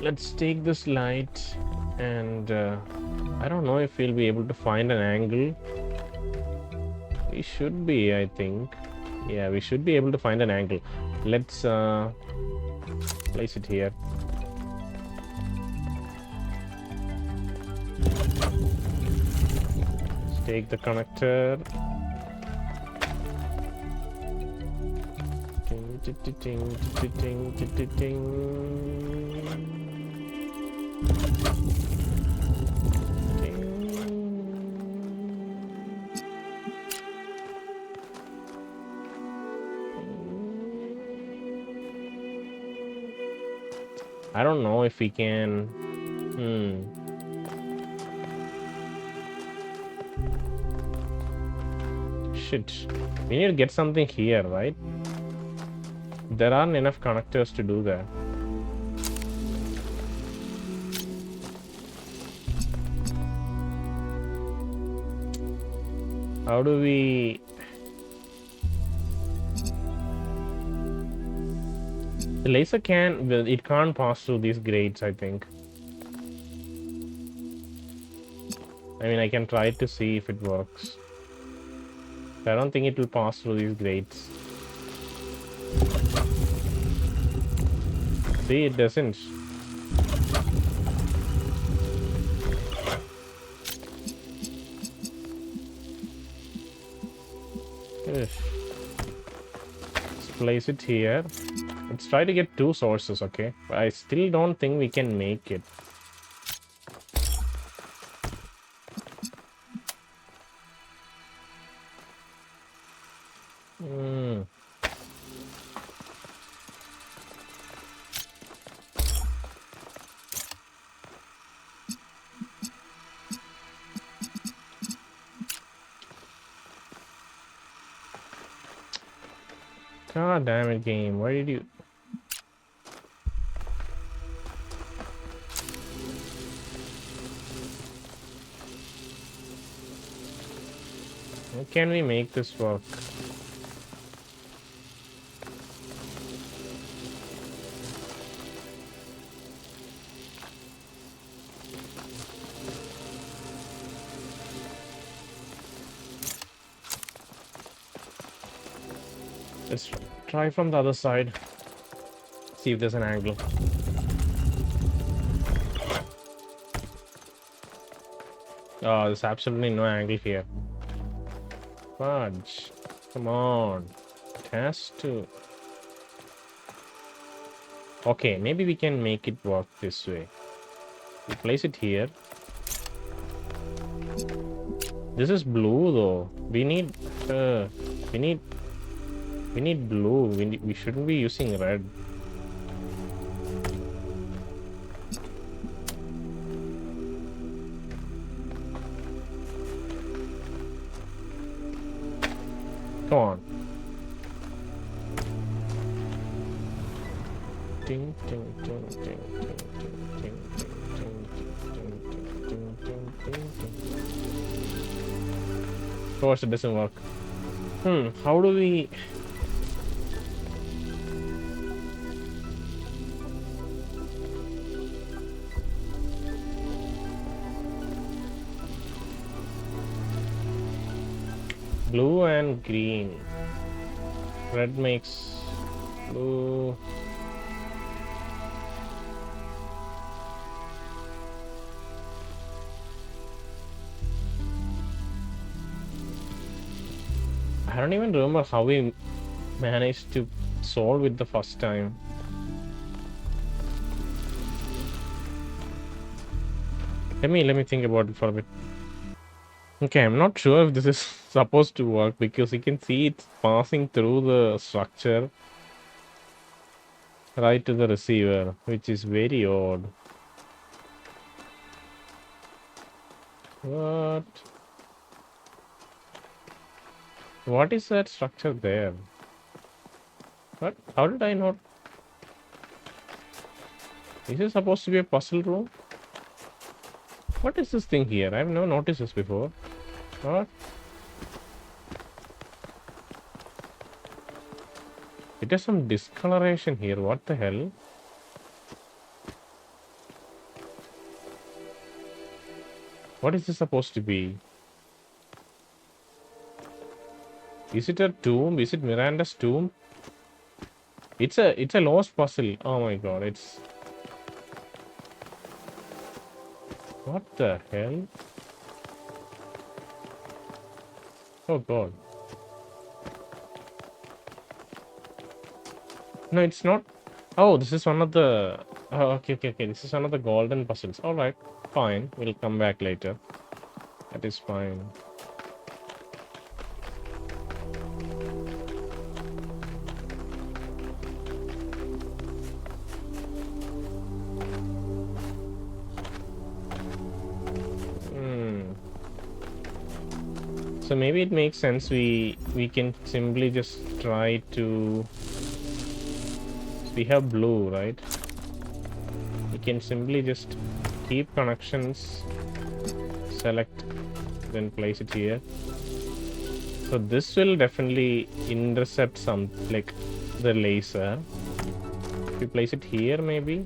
Let's take this light, and I don't know if we'll be able to find an angle. We should be, I think. Yeah, we should be able to find an angle. Let's place it here. Take the connector. Ting, ting, ting, ting, ting, ting, ting, ting. I don't know if we can. Shit. We need to get something here, right? There aren't enough connectors to do that. How do we... The laser it can't pass through these grates, I think. I mean, I can try to see if it works. I don't think it will pass through these grates. See, it doesn't. Let's place it here. Let's try to get 2 sources, okay? But I still don't think we can make it. God damn it, game. Why did you... How can we make this work? Let's try from the other side. See if there's an angle. Oh, there's absolutely no angle here. Fudge. Come on. It has to. Okay, maybe we can make it work this way. We place it here. This is blue though. We need blue. We shouldn't be using red. Come on. Ding, ding, ding, ding, ding, ding, ding, ding, ding, ding. Of course, it doesn't work. How do we... Blue and green. Red makes blue. I don't even remember how we managed to solve it the first time. Let me think about it for a bit. Okay, I'm not sure if this is supposed to work because you can see it's passing through the structure right to the receiver, which is very odd. What is that structure there? What? How did I not? Is this supposed to be a puzzle room? What is this thing here? I've never noticed this before. What? It has some discoloration here. What the hell? What is this supposed to be? Is it a tomb? Is it Miranda's tomb? It's a lost puzzle. Oh my god, it's... What the hell? Oh god. No, it's not. Oh, this is one of the. Oh, okay. This is one of the golden puzzles. All right, fine. We'll come back later. That is fine. So maybe it makes sense we can simply just try to. We have blue, right? We can simply just keep connections, select, then place it here. So this will definitely intercept some, like the laser. If we place it here, maybe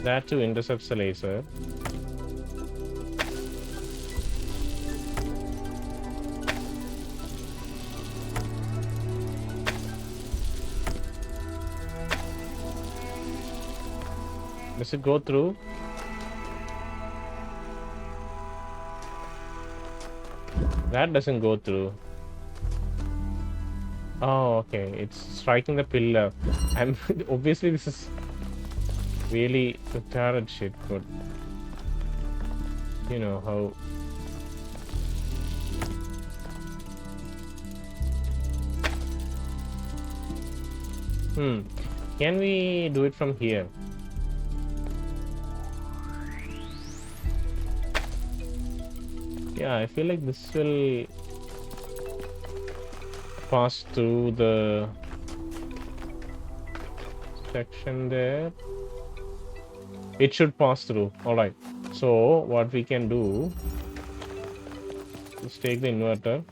that too intercepts the laser. Does it go through? That doesn't go through. Oh, okay. It's striking the pillar. I'm obviously this is really retarded shit, but you know how. Can we do it from here? Yeah, I feel like this will pass through the section there. It should pass through. Alright. So what we can do is take the inverter.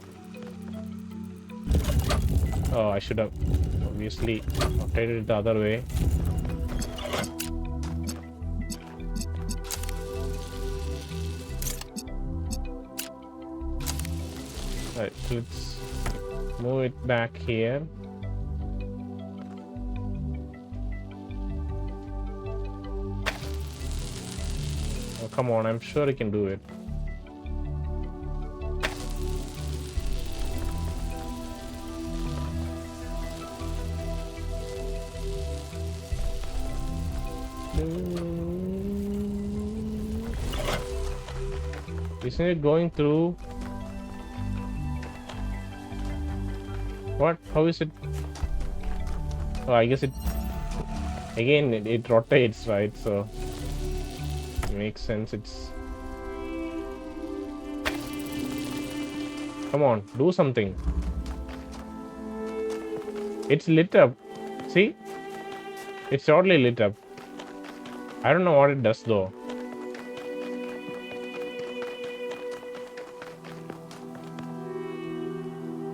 Oh, I should have obviously rotated it the other way. Alright, let's move it back here. Oh, come on, I'm sure I can do it. Isn't it going through? What? How is it? Oh, I guess it... Again, it rotates, right? So... It makes sense. It's... Come on, do something. It's lit up. See? It's totally lit up. I don't know what it does though.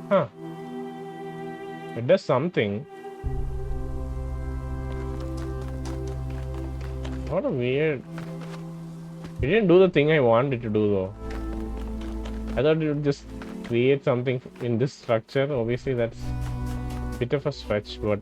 Huh. It does something. What a weird... It didn't do the thing I wanted to do though. I thought it would just create something in this structure. Obviously that's a bit of a stretch, but...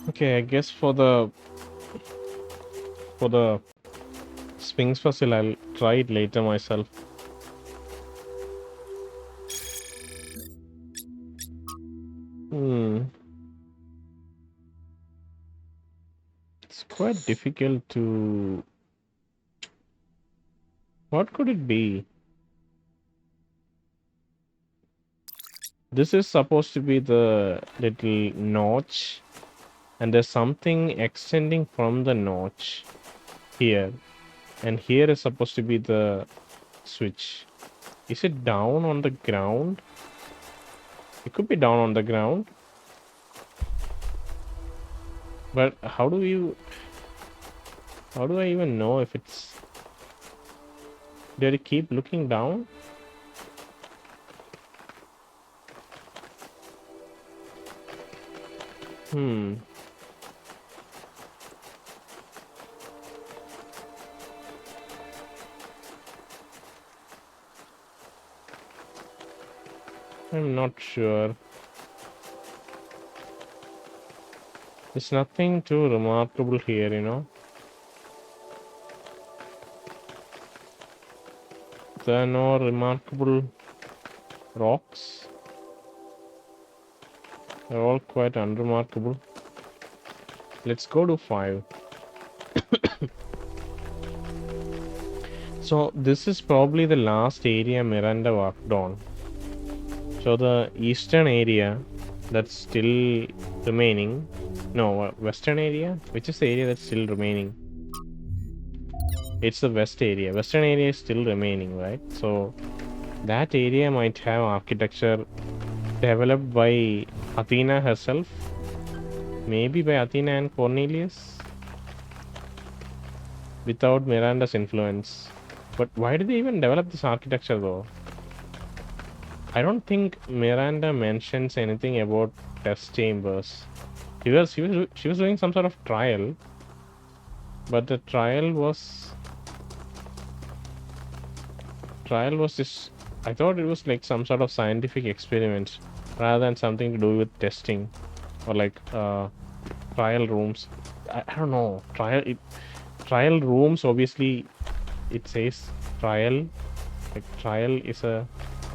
Okay, I guess for the Sphinx puzzle, I'll try it later myself. It's quite difficult to... What could it be? This is supposed to be the little notch, and there's something extending from the notch here, and here is supposed to be the switch. Is it down on the ground? It could be down on the ground, but how do I even know if it's... Did it keep looking down? I'm not sure. There's nothing too remarkable here, you know. There are no remarkable rocks. They're all quite unremarkable. Let's go to 5. So this is probably the last area Miranda worked on. So the eastern area that's still remaining. No, western area? Which is the area that's still remaining? It's the west area. Western area is still remaining, right? So that area might have architecture developed by Athena herself. Maybe by Athena and Cornelius. Without Miranda's influence. But why did they even develop this architecture though? I don't think Miranda mentions anything about test chambers. She was doing some sort of trial. But the trial was just, I thought it was like some sort of scientific experiment rather than something to do with testing or like trial rooms. I don't know. Trial rooms, obviously it says trial. Like trial is a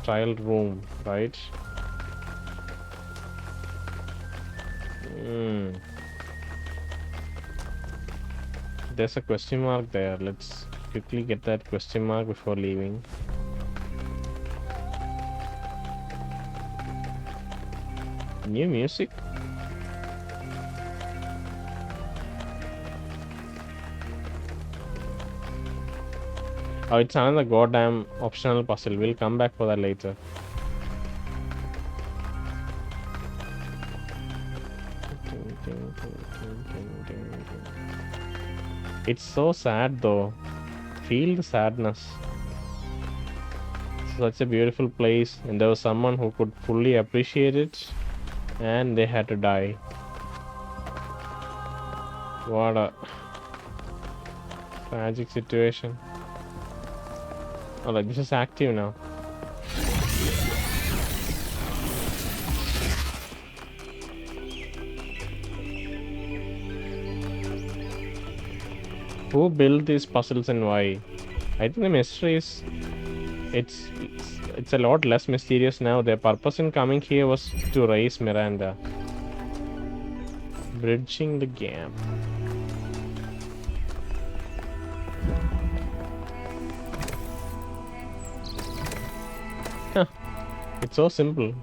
trial room, right? There's a question mark there. Let's quickly get that question mark before leaving. New music? Oh, it's another goddamn optional puzzle. We'll come back for that later. It's so sad though. Feel the sadness. It's such a beautiful place, and there was someone who could fully appreciate it, and they had to die. What a tragic situation. Oh, like this is active now. Who built these puzzles and why? I think the mystery is it's a lot less mysterious now. Their purpose in coming here was to raise Miranda. Bridging the gap. Huh. It's so simple.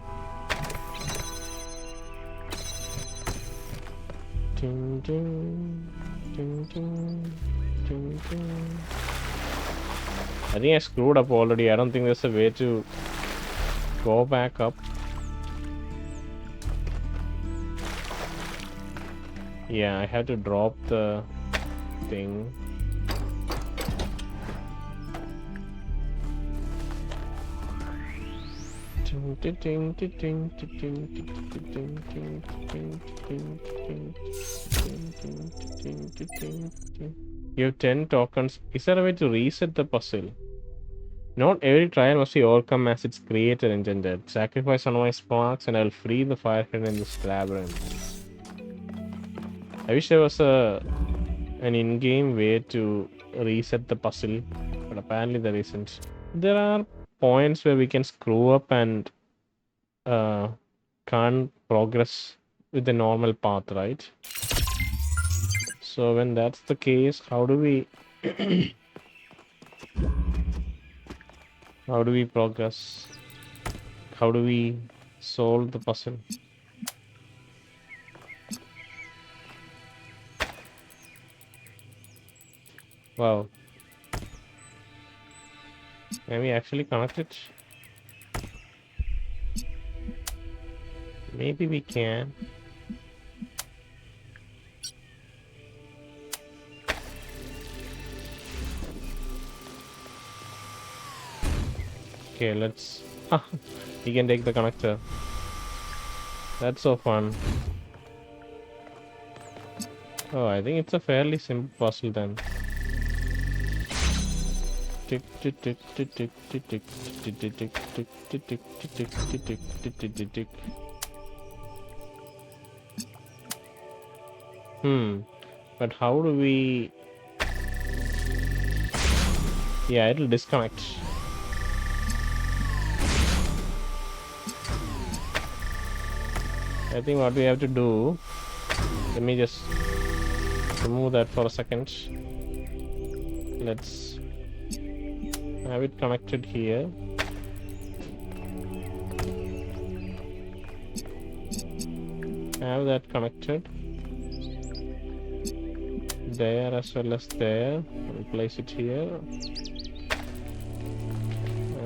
Ding, ding, ding, ding, ding, ding. I think I screwed up already. I don't think there's a way to go back up. Yeah, I have to drop the thing. You have 10 tokens. Is there a way to reset the puzzle? Not every trial must be overcome as its creator intended. Sacrifice one of my sparks and I will free the firehead in this labyrinth. I wish there was an in-game way to reset the puzzle, but apparently there isn't. There are points where we can screw up and can't progress with the normal path, right? So when that's the case, how do we how do we progress? How do we solve the puzzle? Wow. Can we actually connect it? Maybe we can. Okay, let's... you can take the connector. That's so fun. Oh, I think it's a fairly simple puzzle then. But how do we... Yeah, it'll disconnect. I think what we have to do... Let me just remove that for a second. Let's have it connected here. Have that connected there as well as there, and place it here.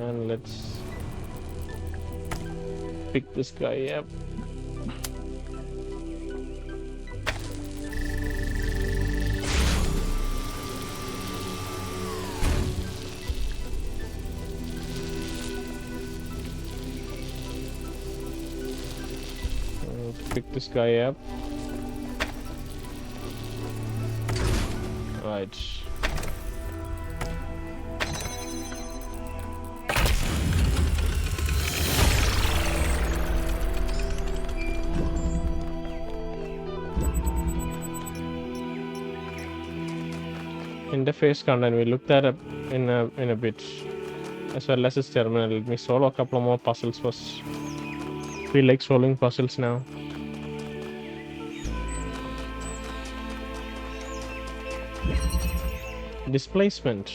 And let's pick this guy up. Pick this guy up. Right. Interface content, we looked that up in a bit, as well as its terminal. Let me solve a couple more puzzles first. Feel like solving puzzles now. Displacement.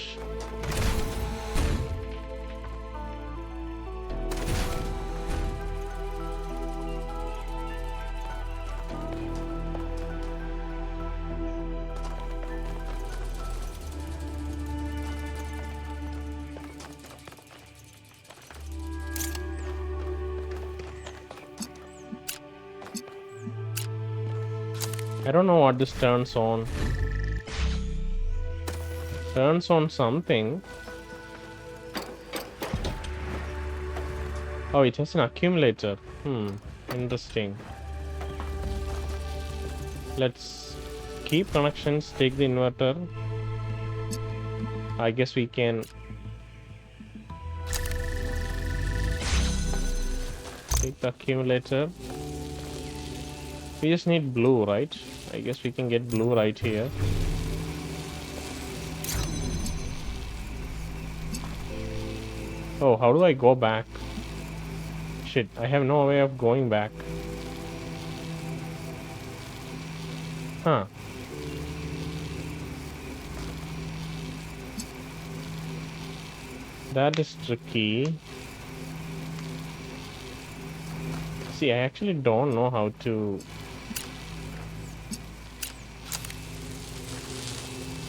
I don't know what this turns on. Turns on something. Oh, it has an accumulator. Interesting. Let's keep connections, take the inverter. I guess we can take the accumulator. We just need blue, right? I guess we can get blue right here. Oh, how do I go back? Shit, I have no way of going back. Huh. That is tricky. See, I actually don't know how to...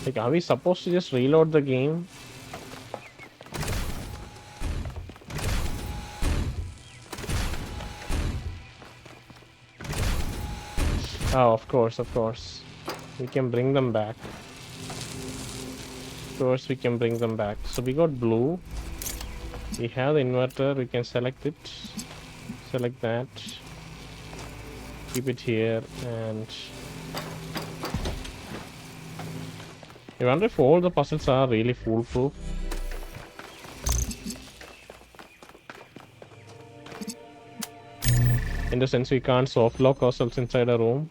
Like, are we supposed to just reload the game? Oh, of course. We can bring them back. Of course, we can bring them back. So we got blue. We have the inverter. We can select it. Select that. Keep it here. And I wonder if all the puzzles are really foolproof. In the sense we can't soft lock ourselves inside a room.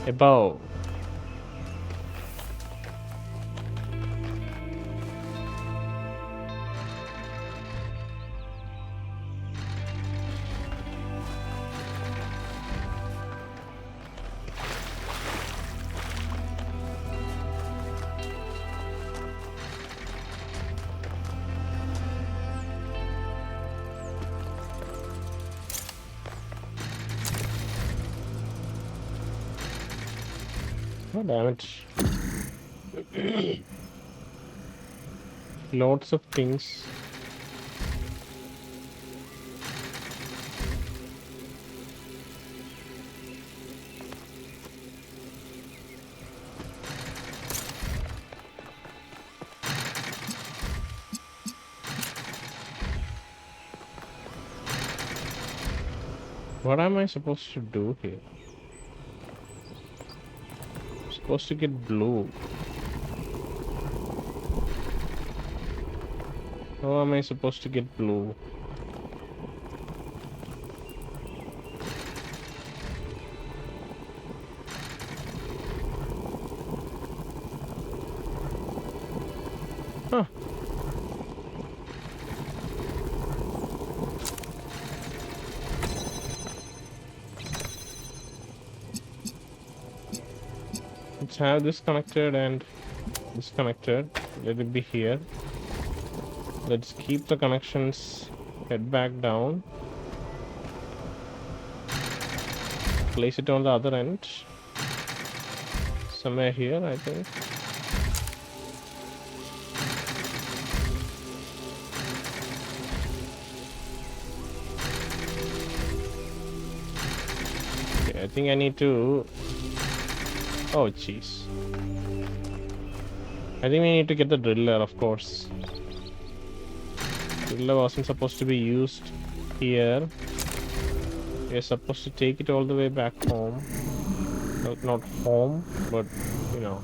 Above. Oh, damn it. Lots of things. What am I supposed to do here? I'm supposed to get blue. How am I supposed to get blue? Huh. Let's have this connected and this connected. Let it be here. Let's keep the connections. Head back down. Place it on the other end. Somewhere here, I think. Okay, I think I need to... Oh, jeez. I think we need to get the driller, of course. Driller wasn't supposed to be used here. We're supposed to take it all the way back home. Not home, but, you know.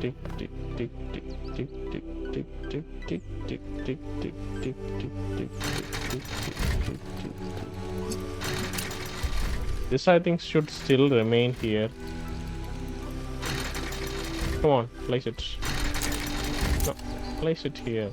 Tick, tick, tick, tick, tick, tick, tick, tick, tick, tick, tick, tick, tick, tick, tick, tick, tick, tick. This, I think, should still remain here. Come on, place it. No, place it here.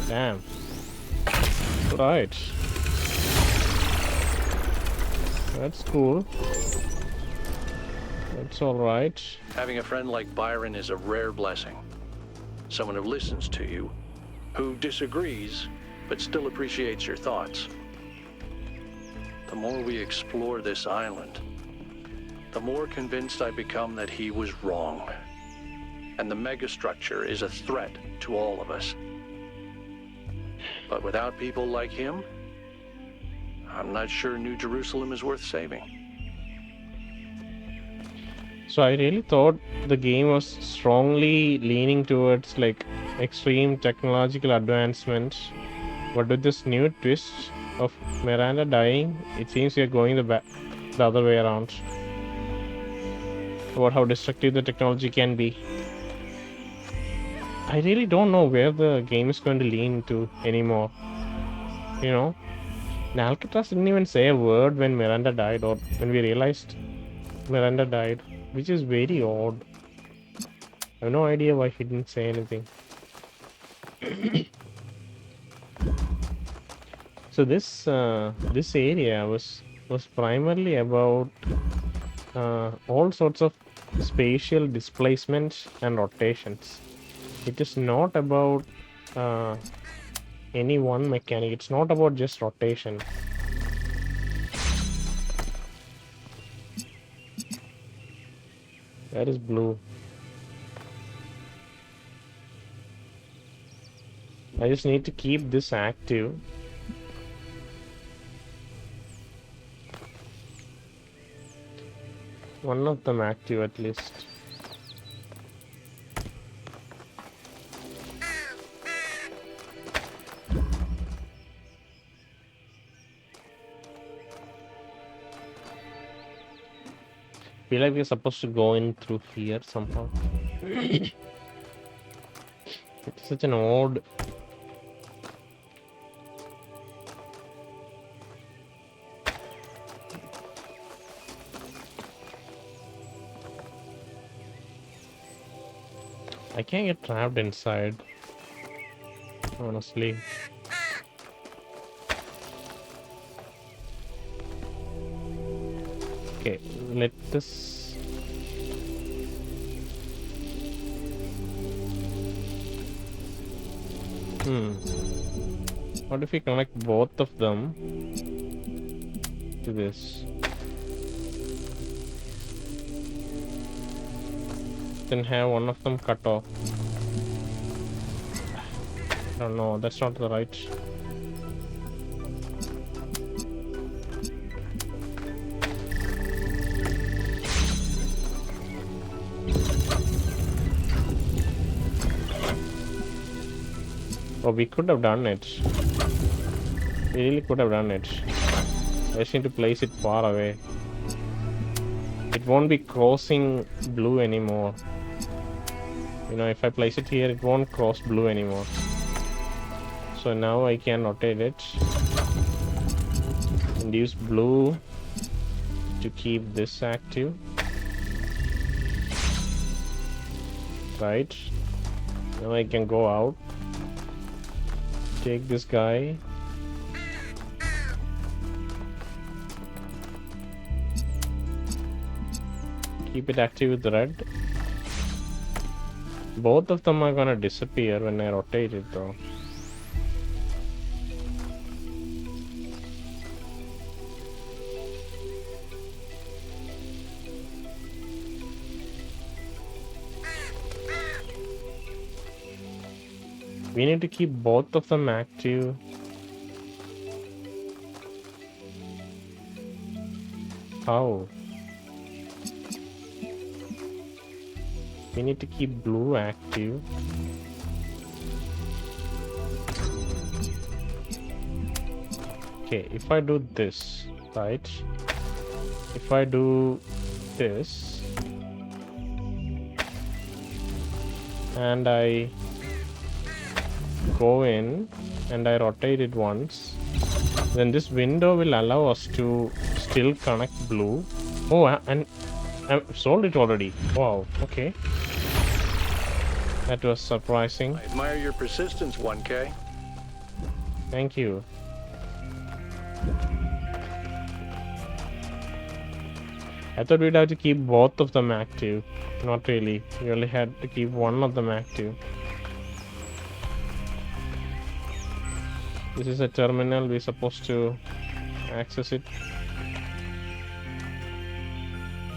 Damn. Right. That's cool. That's alright. Having a friend like Byron is a rare blessing. Someone who listens to you, who disagrees, but still appreciates your thoughts. The more we explore this island, the more convinced I become that he was wrong. And the megastructure is a threat to all of us. But without people like him, I'm not sure New Jerusalem is worth saving. So I really thought the game was strongly leaning towards like extreme technological advancement. But with this new twist of Miranda dying, it seems we are going the other way around. About how destructive the technology can be. I really don't know where the game is going to lean to anymore. You know? And Alcatraz didn't even say a word when Miranda died, or when we realized Miranda died, which is very odd. I have no idea why he didn't say anything. So this area was primarily about all sorts of spatial displacements and rotations. It is not about any one mechanic. It's not about just rotation. That is blue. I just need to keep this active. One of them active at least. I feel like we're supposed to go in through here somehow. It's such an odd... I can't get trapped inside, honestly. Okay, let this What if we connect both of them to this? Then have one of them cut off. I don't know, that's not the right. Oh, we could have done it. We really could have done it. I just need to place it far away. It won't be crossing blue anymore. You know, if I place it here, it won't cross blue anymore. So now I can rotate it and use blue to keep this active. Right. Now I can go out. Take this guy. Keep it active with red. Both of them are gonna disappear when I rotate it though. We need to keep both of them active. How? We need to keep blue active. Okay, if I do this, right? If I do this, and I go in and I rotate it once, then this window will allow us to still connect blue. Oh, and I've sold it already. Wow, okay. That was surprising. I admire your persistence, 1K. Thank you. I thought we'd have to keep both of them active. Not really. We only had to keep one of them active. This is a terminal. We're supposed to access it.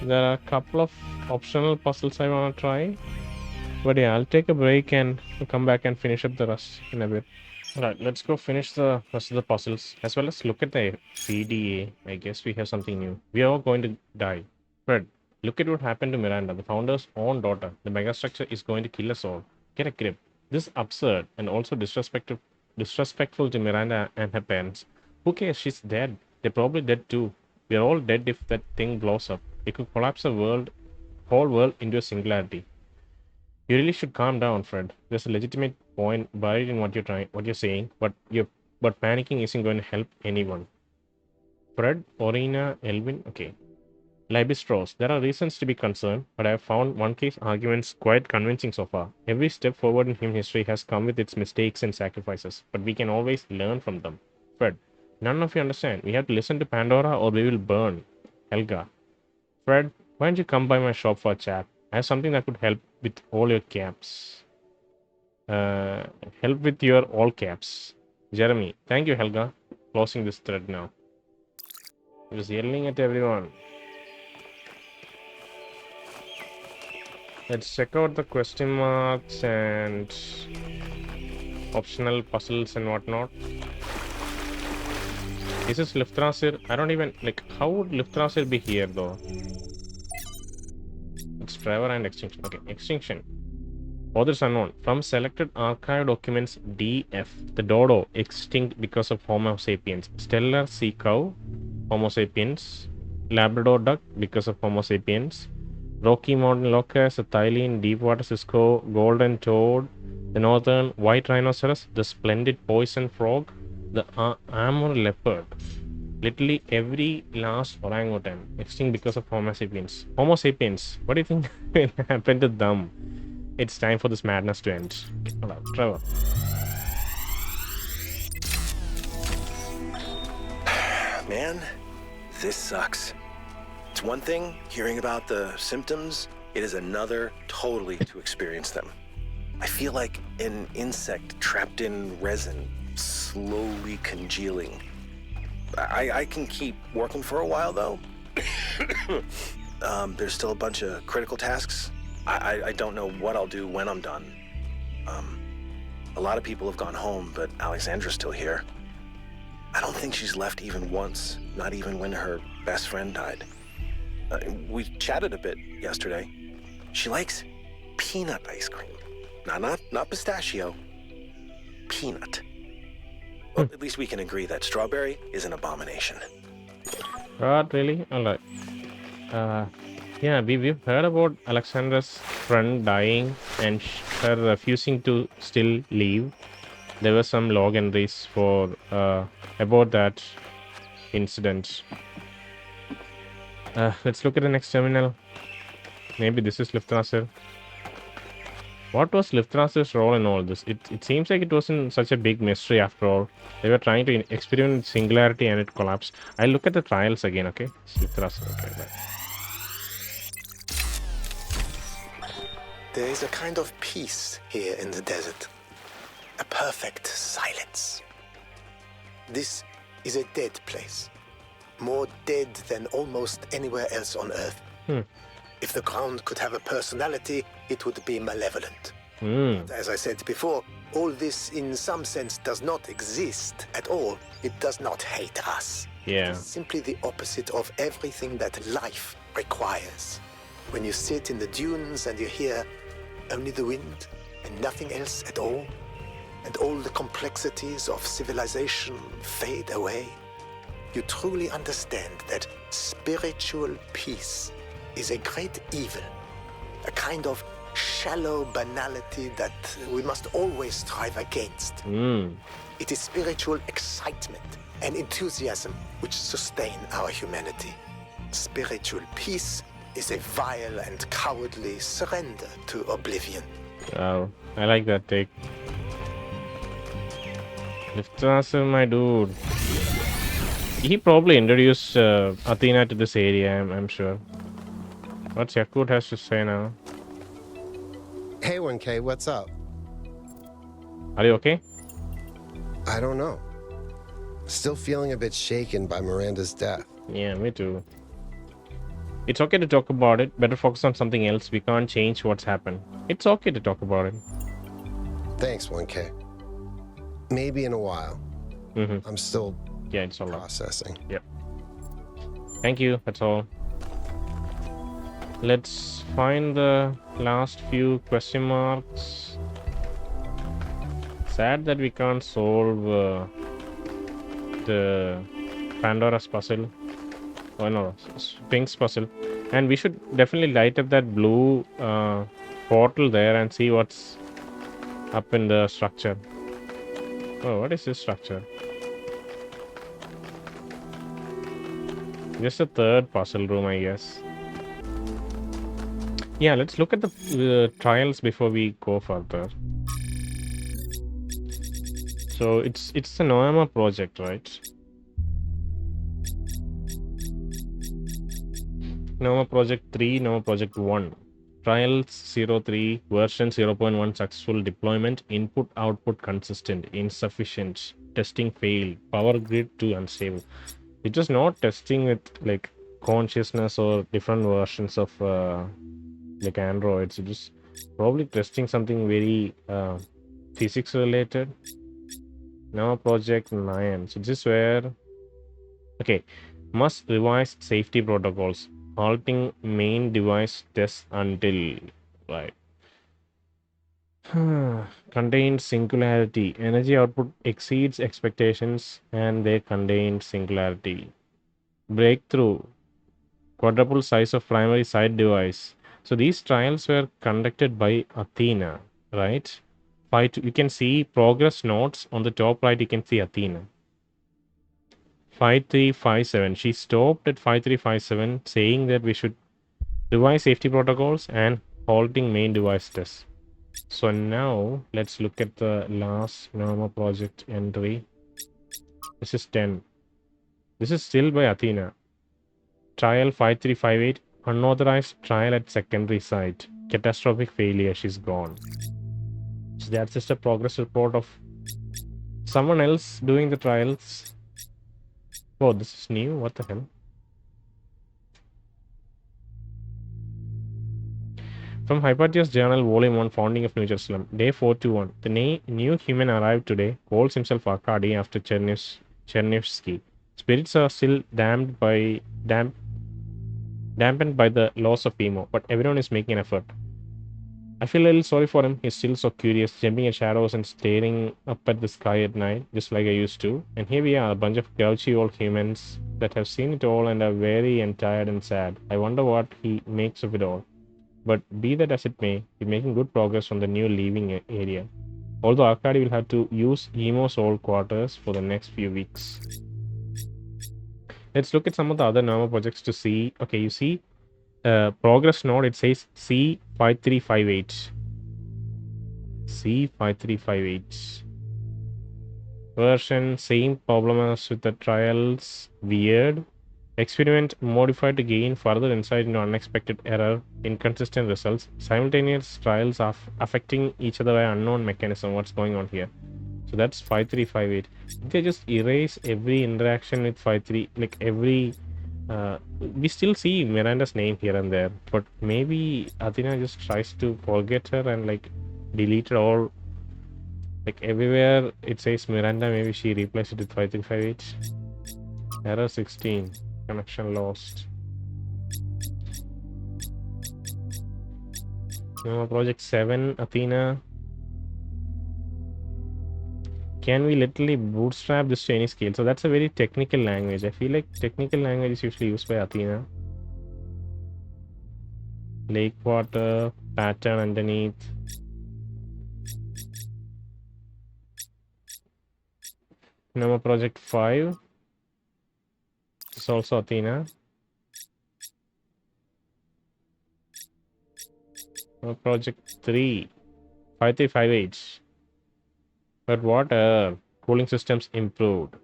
There are a couple of optional puzzles I want to try. But yeah, I'll take a break and come back and finish up the rest in a bit. Alright, let's go finish the rest of the puzzles as well as look at the PDA. I guess we have something new. We are all going to die. Fred, look at what happened to Miranda, the founder's own daughter. The megastructure is going to kill us all. Get a grip. This is absurd and also disrespectful to Miranda and her parents. Who cares? She's dead. They're probably dead too. We're all dead if that thing blows up. It could collapse the whole world into a singularity. You really should calm down, Fred. There's a legitimate point buried in what you're saying, but panicking isn't going to help anyone. Fred, Orina, Elvin, okay. Libistros, there are reasons to be concerned, but I have found 1K's arguments quite convincing so far. Every step forward in human history has come with its mistakes and sacrifices, but we can always learn from them. Fred, none of you understand. We have to listen to Pandora or we will burn. Helga. Fred, why don't you come by my shop for a chat? I have something that could help with all your caps. Help with your all caps. Jeremy. Thank you, Helga. Closing this thread now. He was yelling at everyone. Let's check out the question marks and optional puzzles and whatnot. This is Liftrasir. I don't even like how would Liftrasir be here though? It's Trevor and Extinction. Okay, Extinction. Authors unknown. From selected archive documents DF. The dodo extinct because of Homo sapiens. Stellar sea cow, Homo sapiens. Labrador duck because of Homo sapiens. Rocky Mountain locust, the Thylene, Deepwater Cisco, golden toad, the northern white rhinoceros, the splendid poison frog, the Amur leopard. Literally every last orangutan extinct because of Homo sapiens. Homo sapiens, what do you think will happen to them? It's time for this madness to end. Hello, Trevor. Man, this sucks. It's one thing hearing about the symptoms, it is another totally to experience them. I feel like an insect trapped in resin, slowly congealing. I can keep working for a while, though. There's still a bunch of critical tasks. I don't know what I'll do when I'm done. A lot of people have gone home, but Alexandra's still here. I don't think she's left even once, not even when her best friend died. We chatted a bit yesterday. She likes peanut ice cream. Not pistachio. Peanut. Well, at least we can agree that strawberry is an abomination. What, really? Alright. Yeah, we've heard about Alexandra's friend dying and her refusing to still leave. There were some log entries for about that incident. Let's look at the next terminal. Maybe this is Lifthrasser. What was Lifthrasser's role in all this? It seems like it wasn't such a big mystery after all. They were trying to experiment with singularity and it collapsed. I'll look at the trials again, okay? Lifthrasser, okay, right. There is a kind of peace here in the desert. A perfect silence. This is a dead place. More dead than almost anywhere else on Earth. If the ground could have a personality, it would be malevolent. But as I said before, all this in some sense does not exist at all. It does not hate us. Yeah. It is simply the opposite of everything that life requires. When you sit in the dunes and you hear only the wind and nothing else at all, and all the complexities of civilization fade away, you truly understand that spiritual peace is a great evil, a kind of shallow banality that we must always strive against. It is spiritual excitement and enthusiasm which sustain our humanity. Spiritual peace is a vile and cowardly surrender to oblivion. Wow, I like that take. Lifthrasser, my dude. He probably introduced Athena to this area, I'm sure. What's Yaqut has to say now? Hey, 1K, what's up? Are you okay? I don't know. Still feeling a bit shaken by Miranda's death. Yeah, me too. It's okay to talk about it. Better focus on something else. We can't change what's happened. It's okay to talk about it. Thanks, 1K. Maybe in a while. I'm still it's all right. processing. Yep. Thank you. That's all. Let's find the last few question marks. Sad that we can't solve the Pandora's puzzle. Oh no, Sphinx puzzle. And we should definitely light up that blue portal there and see what's up in the structure. Oh, what is this structure? Just a third puzzle room, I guess. Yeah, let's look at the trials before we go further. So it's the Noema project, right? Noema project 3, Noema project 1. Trials 03, version 0.1 successful deployment, input output consistent, insufficient, testing failed, power grid 2 unstable. It was not testing with like consciousness or different versions of like androids. It was probably testing something very physics related. Now project 9. So this is where must revise safety protocols, halting main device tests until right. Contained singularity. Energy output exceeds expectations and they contained singularity. Breakthrough. Quadruple size of primary side device. So these trials were conducted by Athena, right? You can see progress notes on the top right. You can see Athena. 5357. She stopped at 5357, saying that we should revise safety protocols and halting main device tests. So now let's look at the last Noema project entry. This is 10. This is still by Athena. Trial 5358. Unauthorized trial at secondary site. Catastrophic failure. She's gone. So that's just a progress report of someone else doing the trials. Oh, this is new. What the hell? From Hypatia's Journal, Volume 1, Founding of New Jerusalem, Day 421. The new human arrived today, calls himself Arkady after Chernivsky. Spirits are still dampened by the loss of Emo, but everyone is making an effort. I feel a little sorry for him. He's still so curious, jumping at shadows and staring up at the sky at night, just like I used to. And here we are, a bunch of grouchy old humans that have seen it all and are very tired and sad. I wonder what he makes of it all. But be that as it may, he's making good progress on the new living area. Although Arkady will have to use Emo's old quarters for the next few weeks. Let's look at some of the other normal projects to see. Okay, you see, progress node, it says C5358. C5358. Version, same problem as with the trials. Weird. Experiment modified to gain further insight into unexpected error, inconsistent results. Simultaneous trials are affecting each other by unknown mechanism. What's going on here? So that's 5358. They just erase every interaction with 53, like every. We still see Miranda's name here and there, but maybe Athena just tries to forget her and like delete it all. Like everywhere it says Miranda, maybe she replaced it with 5358. Error 16. Connection lost. Project 7, Athena. Can we literally bootstrap this to any scale? So that's a very technical language. I feel like technical language is usually used by Athena. Lake water, pattern underneath. Number project 5. It's also Athena. Project 3. 5358. But what cooling systems improved.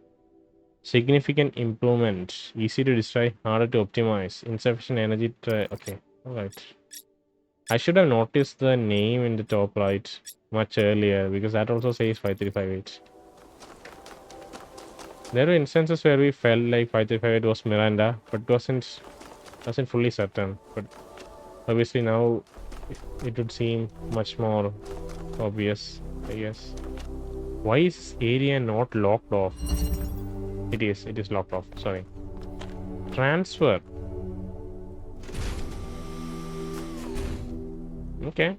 Significant improvement. Easy to destroy, harder to optimize. Insufficient energy. Okay, alright. I should have noticed the name in the top right much earlier because that also says 5358. There were instances where we felt like 5358 was Miranda, but wasn't fully certain. But obviously now it would seem much more obvious, I guess. Why is this area not locked off? It is locked off, sorry. Transfer. Okay.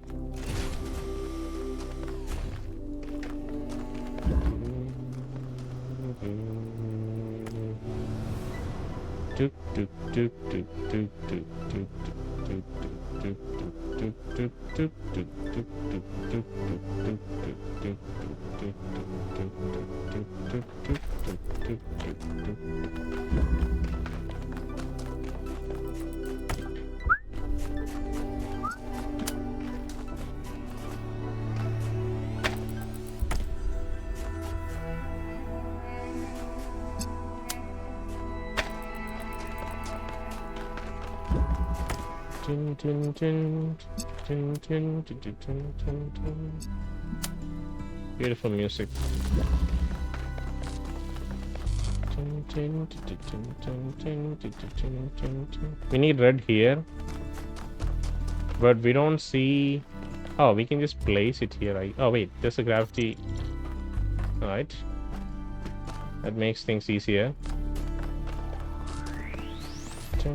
Beautiful music. We need red here, but we don't see. Oh, we can just place it here. Oh wait, there's a gravity. All right, that makes things easier. The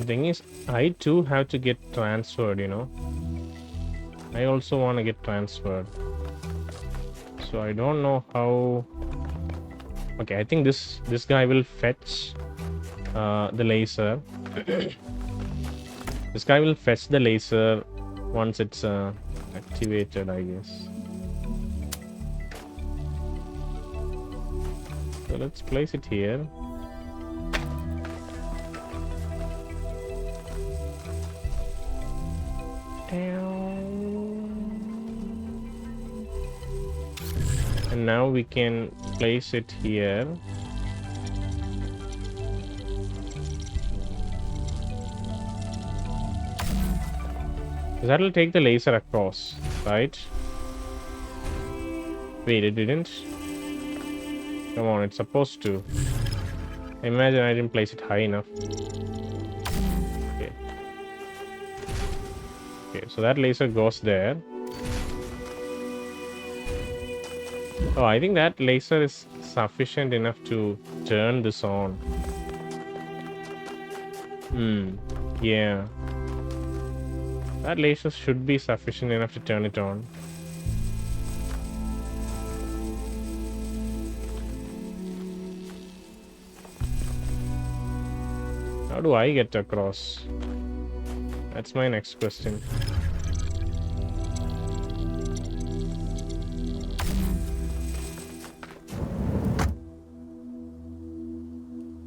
thing is, I too have to get transferred, you know. I also want to get transferred. So I don't know how. Okay, I think this guy will fetch the laser. This guy will fetch the laser once it's activated, I guess. So let's place it here. And now we can place it here. That'll take the laser across, right? Wait, it didn't? Come on, it's supposed to. Imagine I didn't place it high enough. Okay. Okay, so that laser goes there. Oh, I think that laser is sufficient enough to turn this on. Yeah. That laser should be sufficient enough to turn it on. How do I get across? That's my next question.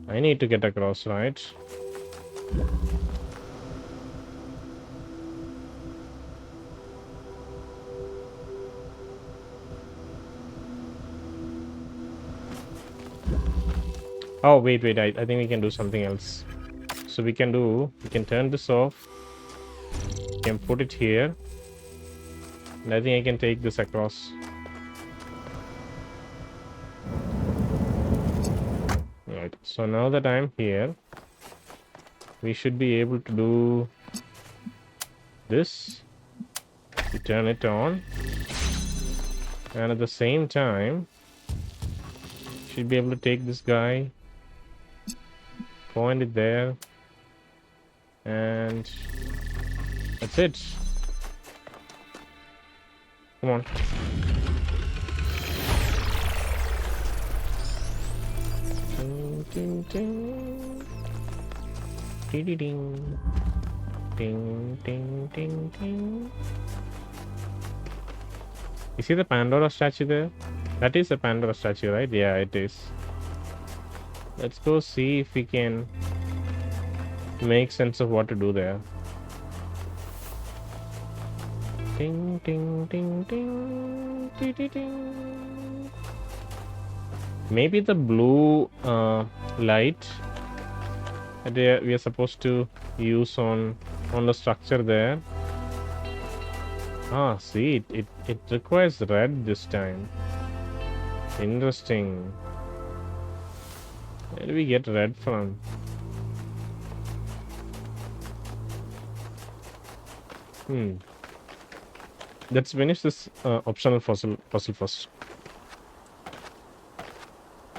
I need to get across, right? Oh, wait, I think we can do something else. So we can turn this off. We can put it here. And I think I can take this across. Right, so now that I'm here, we should be able to do this. We turn it on. And at the same time, should be able to take this guy, point it there, and that's it. Come on. Ding, ding, ding. Ding, ding, ding. Ding, ding, ding, ding. You see the Pandora statue there? That is a Pandora statue, right? Yeah, it is. Let's go see if we can make sense of what to do there. Ding, ding, ding, ding, ding, ding, ding. Maybe the blue light that we are supposed to use on the structure there. Ah, see, it requires red this time. Interesting. Where do we get red from? Let's finish this optional puzzle first.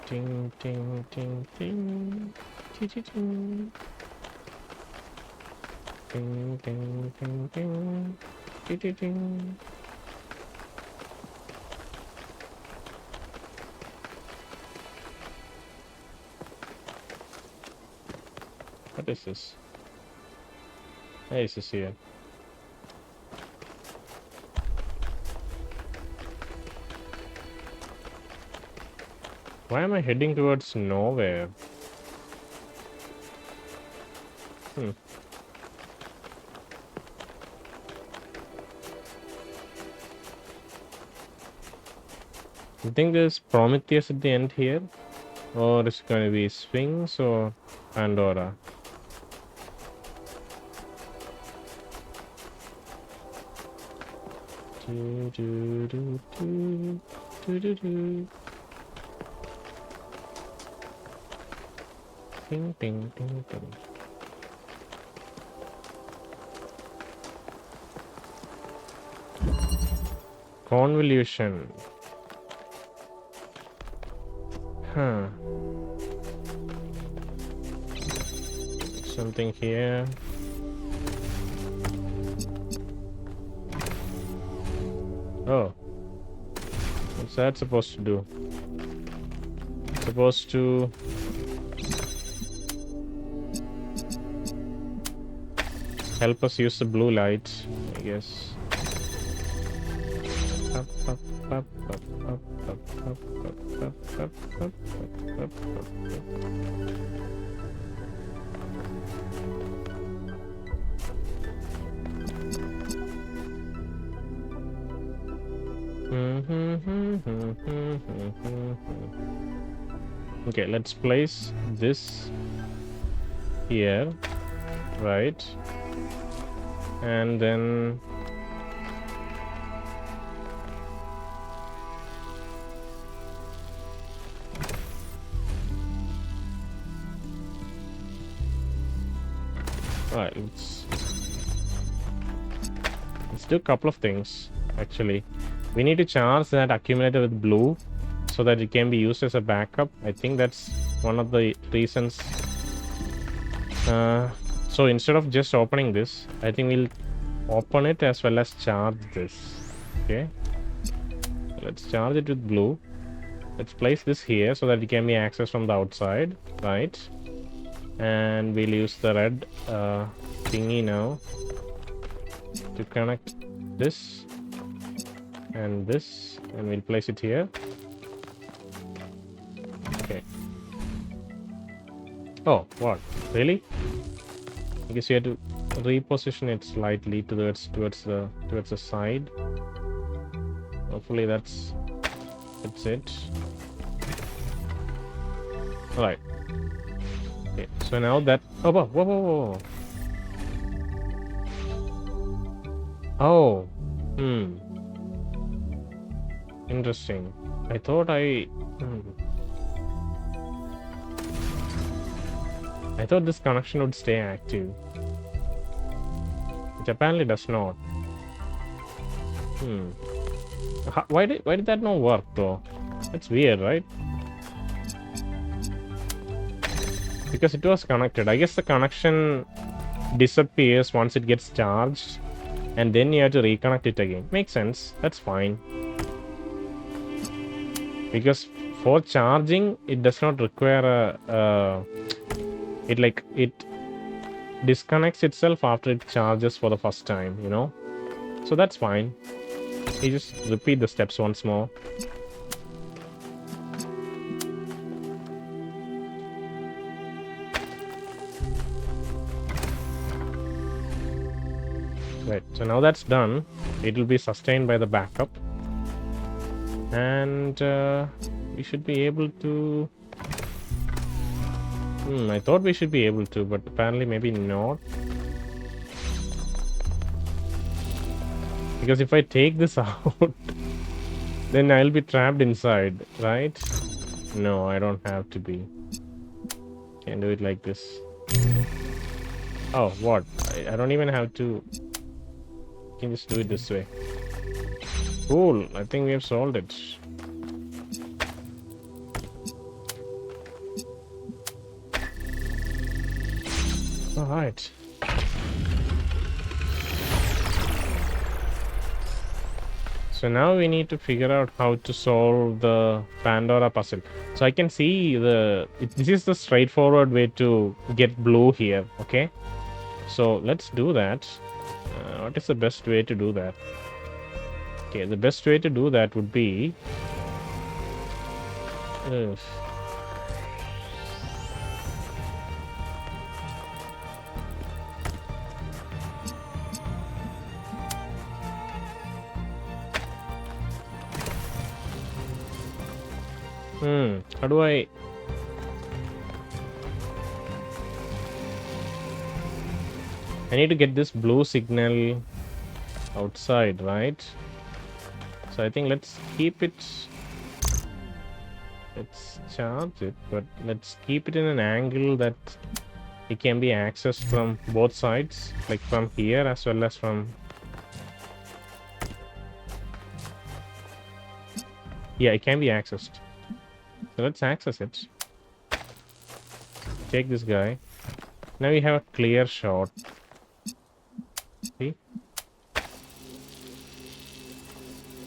Ting, ting, ting, ting. Ting, ting, ting. Ting, ting, ting, ting. Ting, ting, ting. What is this? Hey, is this here? Why am I heading towards nowhere? You think there's Prometheus at the end here? Or is it going to be Sphinx or Pandora? Do, do, do, do, do, do, do. Ding, ding, ding, ding. Convolution. Something here. Oh. What's that supposed to do? It's supposed to help us use the blue light, I guess. Okay, let's place this here, right? And then alright, let's do a couple of things actually. We need to charge that accumulator with blue so that it can be used as a backup. I think that's one of the reasons. So instead of just opening this, I think we'll open it as well as charge this. Okay, let's charge it with blue. Let's place this here so that it can be accessed from the outside, right? And we'll use the red thingy now to connect this and this, and we'll place it here. Okay. Oh, what? Really? I guess you have to reposition it slightly towards the side. Hopefully that's it. All right. Okay. So now that whoa. Oh. Interesting. I thought I thought this connection would stay active, which apparently does not. Why did that not work though? That's weird, right? Because it was connected. I guess the connection disappears once it gets charged, and then you have to reconnect it again. Makes sense. That's fine. Because for charging, it does not require it disconnects itself after it charges for the first time, you know? So that's fine. You just repeat the steps once more. Right, so now that's done, it will be sustained by the backup. And we should be able to... I thought we should be able to, but apparently maybe not. Because if I take this out, then I'll be trapped inside, right? No, I don't have to be. Can do it like this. Oh, what? I don't even have to... I can just do it this way. Cool, I think we have solved it. Alright. So now we need to figure out how to solve the Pandora puzzle. So I can see this is the straightforward way to get blue here, okay? So let's do that. What is the best way to do that? Okay, the best way to do that would be... how do I... I need to get this blue signal outside, right? So I think let's keep it... Let's charge it, but let's keep it in an angle that it can be accessed from both sides, like from here as well as from... Yeah, it can be accessed. So let's access it. Take this guy. Now we have a clear shot. See?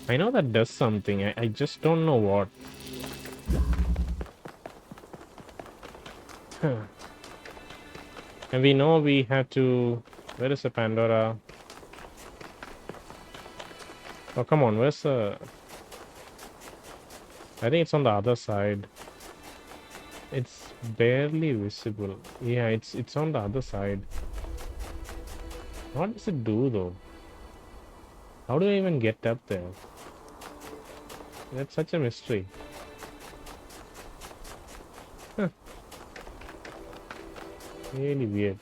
I know that does something. I just don't know what. And we know we have to... Where is the Pandora? Oh, come on. Where's the... I think it's on the other side. It's barely visible. Yeah, it's on the other side. What does it do though? How do I even get up there? That's such a mystery. Really weird.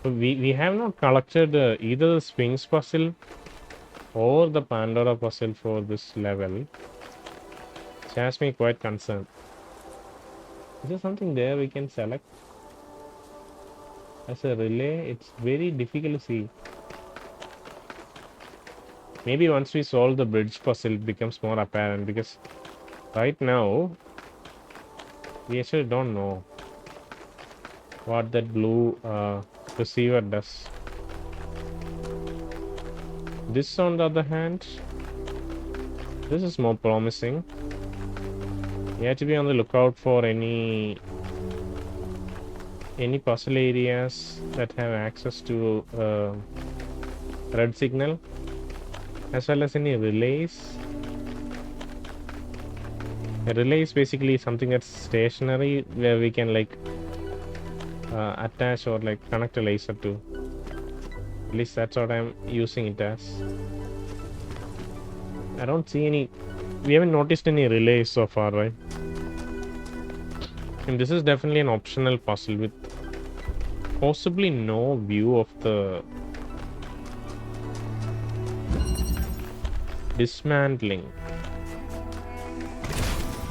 So we have not collected either the Sphinx puzzle or the Pandora puzzle for this level. Which has me quite concerned. Is there something there we can select? As a relay, it's very difficult to see. Maybe once we solve the bridge puzzle, it becomes more apparent, because right now, we actually don't know what that blue receiver does. This, on the other hand, this is more promising. You have to be on the lookout for any puzzle areas that have access to red signal, as well as any relays. A relay is basically something that's stationary, where we can like attach or like connect a laser to. At least that's what I'm using it as. I don't see any. We haven't noticed any relays so far, right? And this is definitely an optional puzzle with possibly no view of the dismantling.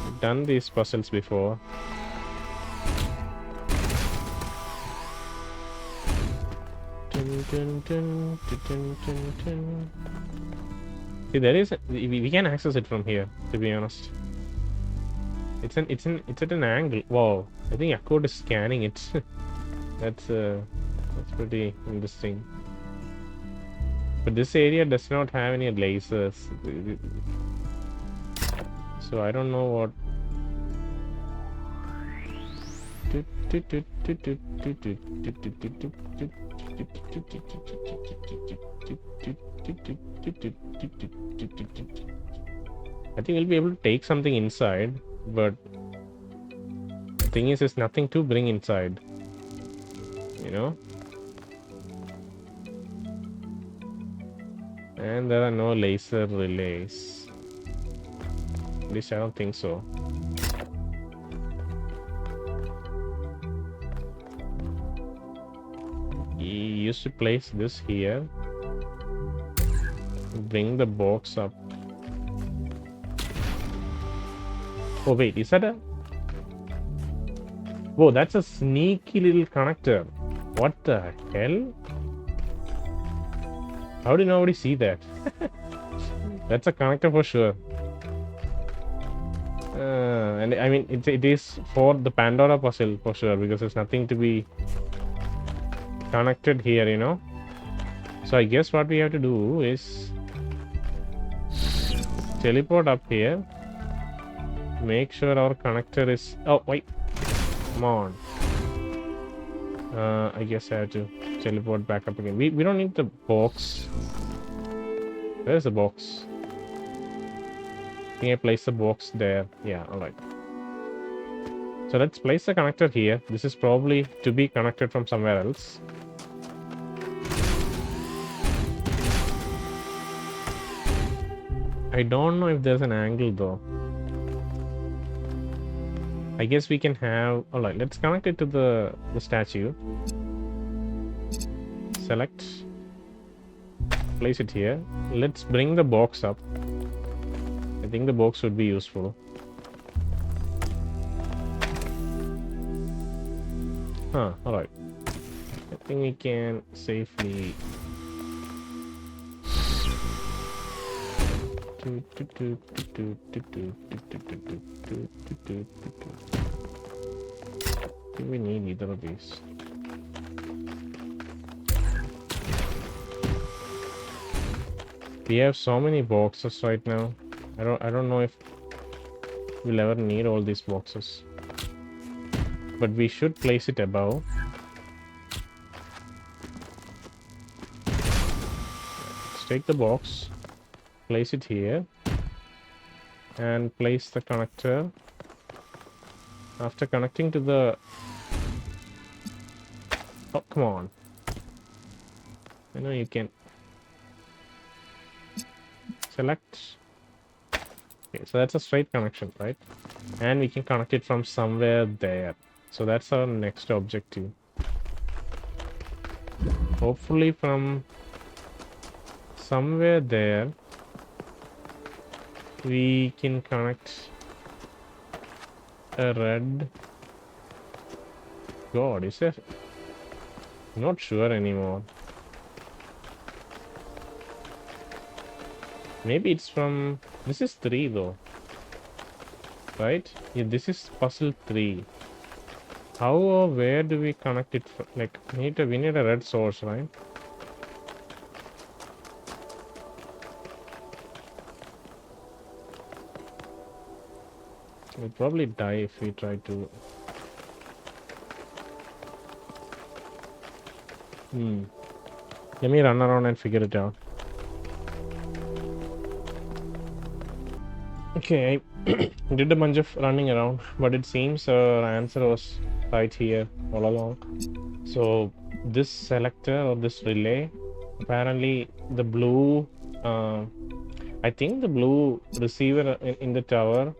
I've done these puzzles before. See, there is we can access it from here, to be honest. It's at an angle. Wow, I think Yaqut is scanning it. That's pretty interesting. But this area does not have any lasers, so I don't know what. I think we'll be able to take something inside, but the thing is, there's nothing to bring inside, you know? And there are no laser relays. At least I don't think so. You used to place this here. Bring the box up. Oh wait, is that a... Whoa, that's a sneaky little connector. What the hell? How did nobody see that? That's a connector for sure. And I mean, it is for the Pandora puzzle for sure, because there's nothing to be connected here, you know. So I guess what we have to do is teleport up here. Make sure our connector is... Oh, wait. Come on. I guess I have to teleport back up again. We don't need the box. Where's the box? I think I place the box there. Yeah, alright. So let's place the connector here. This is probably to be connected from somewhere else. I don't know if there's an angle though. I guess we can have... Alright, let's connect it to the statue. Select. Place it here. Let's bring the box up. I think the box would be useful. Huh, alright. I think we can safely... I think we need either of these. We have so many boxes right now. I don't know if we'll ever need all these boxes. But we should place it above. Let's take the box. Place it here and place the connector. After connecting to the... Oh, come on. I know you can. Select. Okay, so that's a straight connection, right? And we can connect it from somewhere there. So that's our next objective. Hopefully from somewhere there we can connect a red. God, is there? I'm not sure anymore. Maybe it's from... This is 3 though. Right? Yeah, this is puzzle 3. How or where do we connect it? Like, we need a red source, right? We'll probably die if we try to... Let me run around and figure it out. Okay, I did a bunch of running around, but it seems our answer was right here all along. So this selector or this relay, apparently the blue, I think the blue receiver in the tower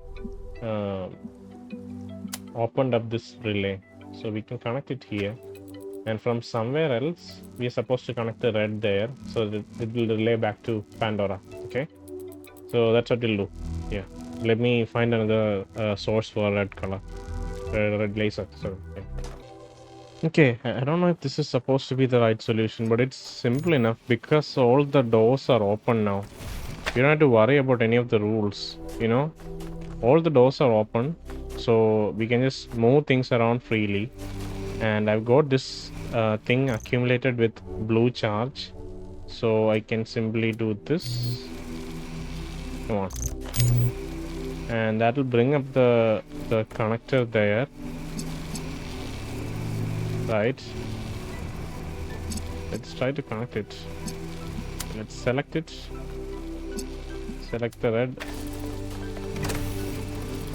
opened up this relay. So we can connect it here. And from somewhere else, we are supposed to connect the red there, so that it will relay back to Pandora. Okay, so that's what we'll do. Yeah, let me find another source for red color, red laser. So okay, I don't know if this is supposed to be the right solution, but it's simple enough because all the doors are open now. You don't have to worry about any of the rules. You know, all the doors are open, so we can just move things around freely. And I've got this thing accumulated with blue charge, so I can simply do this. Come on, and that will bring up the connector there, right? Let's try to connect it. Let's select it. Select the red.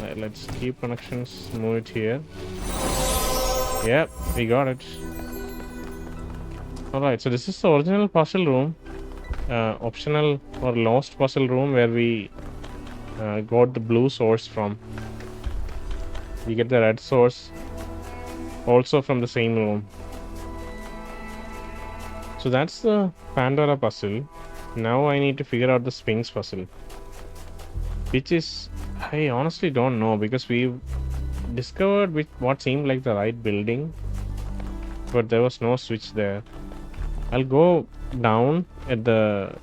Right, let's keep connections. Move it here. Yep, we got it. Alright, so this is the original puzzle room. Optional or lost puzzle room where we got the blue source from. We get the red source also from the same room. So that's the Pandora puzzle. Now I need to figure out the Sphinx puzzle. Which is... I honestly don't know because we've discovered what seemed like the right building, but there was no switch there. I'll go down at the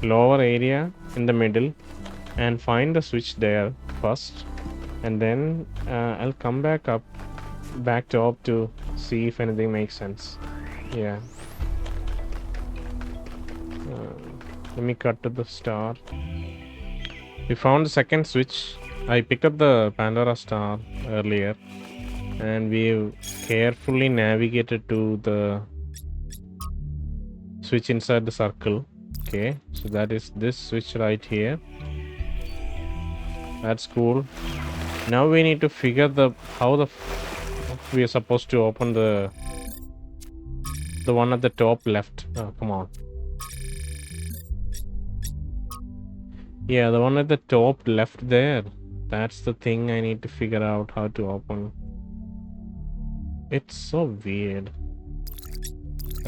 lower area in the middle and find the switch there first, and then I'll come back to up to see if anything makes sense. Yeah. Let me cut to the star. We found the second switch. I picked up the Pandora star earlier, and we carefully navigated to the switch inside the circle. Okay, so that is this switch right here. That's cool. Now we need to figure how we are supposed to open the one at the top left. Oh, come on. Yeah, the one at the top left there. That's the thing I need to figure out how to open. It's so weird.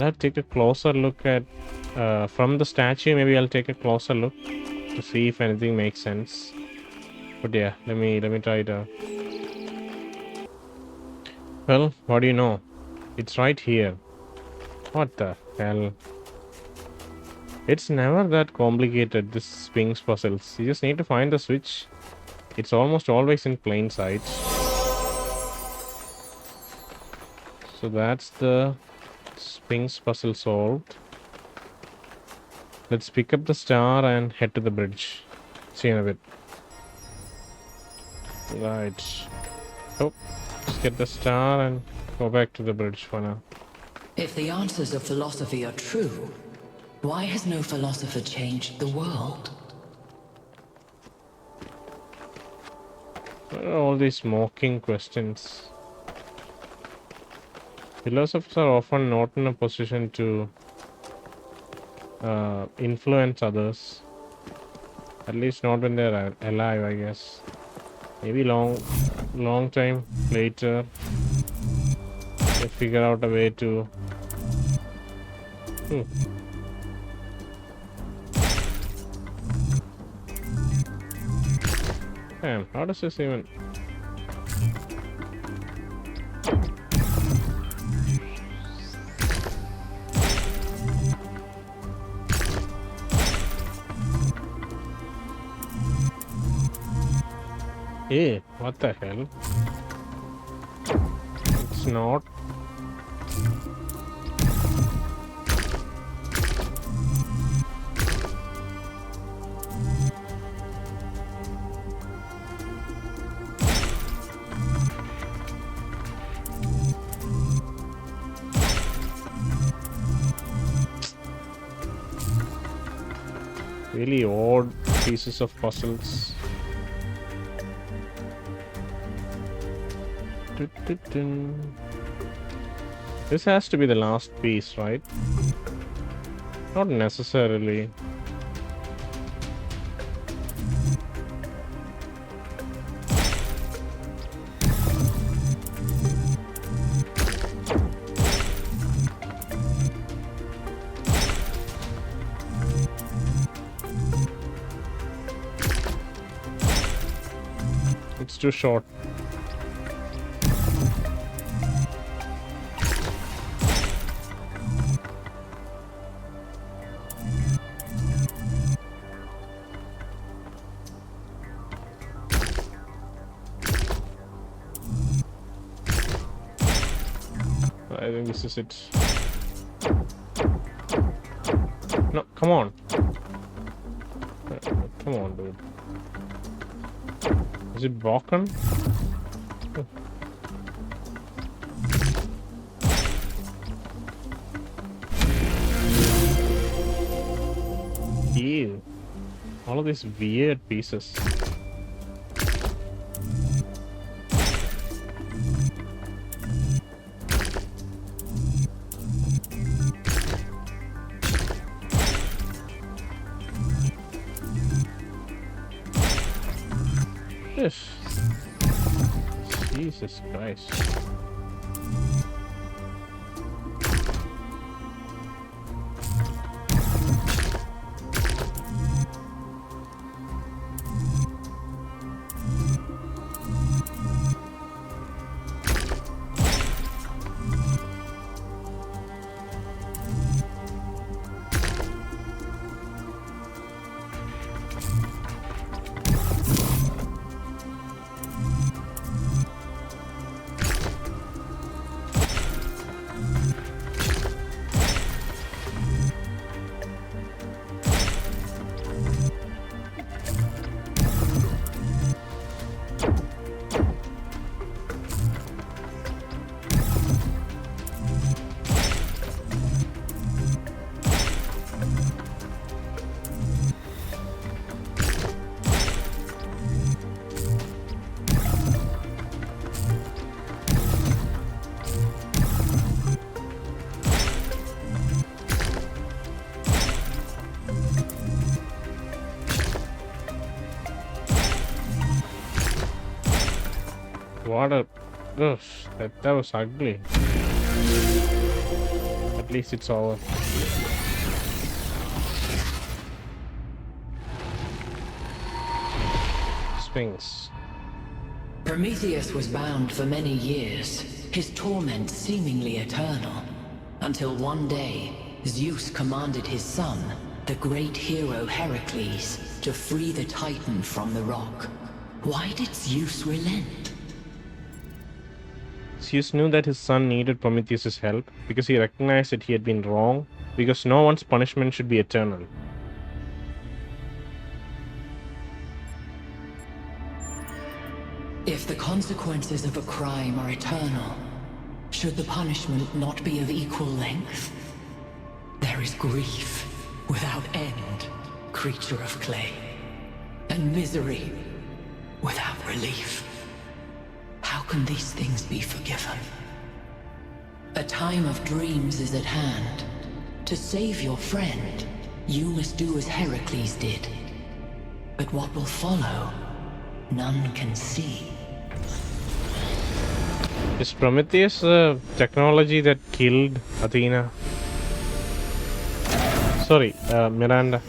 I'll take a closer look at from the statue. Maybe I'll take a closer look to see if anything makes sense. But yeah, let me try it out. Well, what do you know? It's right here. What the hell? It's never that complicated, this Sphinx puzzles. You just need to find the switch. It's almost always in plain sight. So that's the Sphinx puzzle solved. Let's pick up the star and head to the bridge. See you in a bit. Right. Oh, let's get the star and go back to the bridge for now. If the answers of philosophy are true, why has no philosopher changed the world? What are all these mocking questions? Philosophers are often not in a position to influence others. At least not when they're alive, I guess. Maybe long time later, they figure out a way to. Damn, how does this even? Hey, what the hell? It's not. Really odd pieces of puzzles. This has to be the last piece, right? Not necessarily. It's too short. I think this is it. No, come on. Come on, dude. Is it broken? Ew. All of these weird pieces. Jesus Christ. What a... Ugh, that was ugly. At least it's over. Sphinx. Prometheus was bound for many years, his torment seemingly eternal, until one day, Zeus commanded his son, the great hero Heracles, to free the Titan from the rock. Why did Zeus relent? Zeus knew that his son needed Prometheus' help because he recognized that he had been wrong, because no one's punishment should be eternal. If the consequences of a crime are eternal, should the punishment not be of equal length? There is grief without end, creature of clay, and misery without relief. How can these things be forgiven? A time of dreams is at hand. To save your friend, you must do as Heracles did. But what will follow, none can see. Is Prometheus the technology that killed Athena? Sorry, Miranda.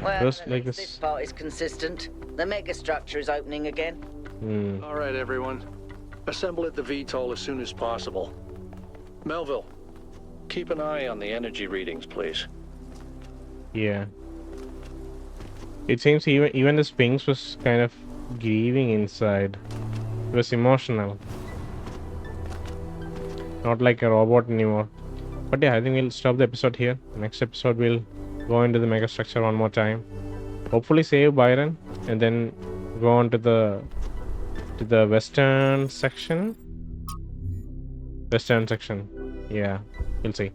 Well, Just at like least this. this part is consistent. The megastructure is opening again. All right, everyone. Assemble at the VTOL as soon as possible. Melville, keep an eye on the energy readings, please. Yeah. It seems even the Sphinx was kind of grieving inside. It was emotional. Not like a robot anymore. But yeah, I think we'll stop the episode here. Next episode we'll go into the megastructure one more time. Hopefully save Byron and then go on to the western section. Yeah, we'll see.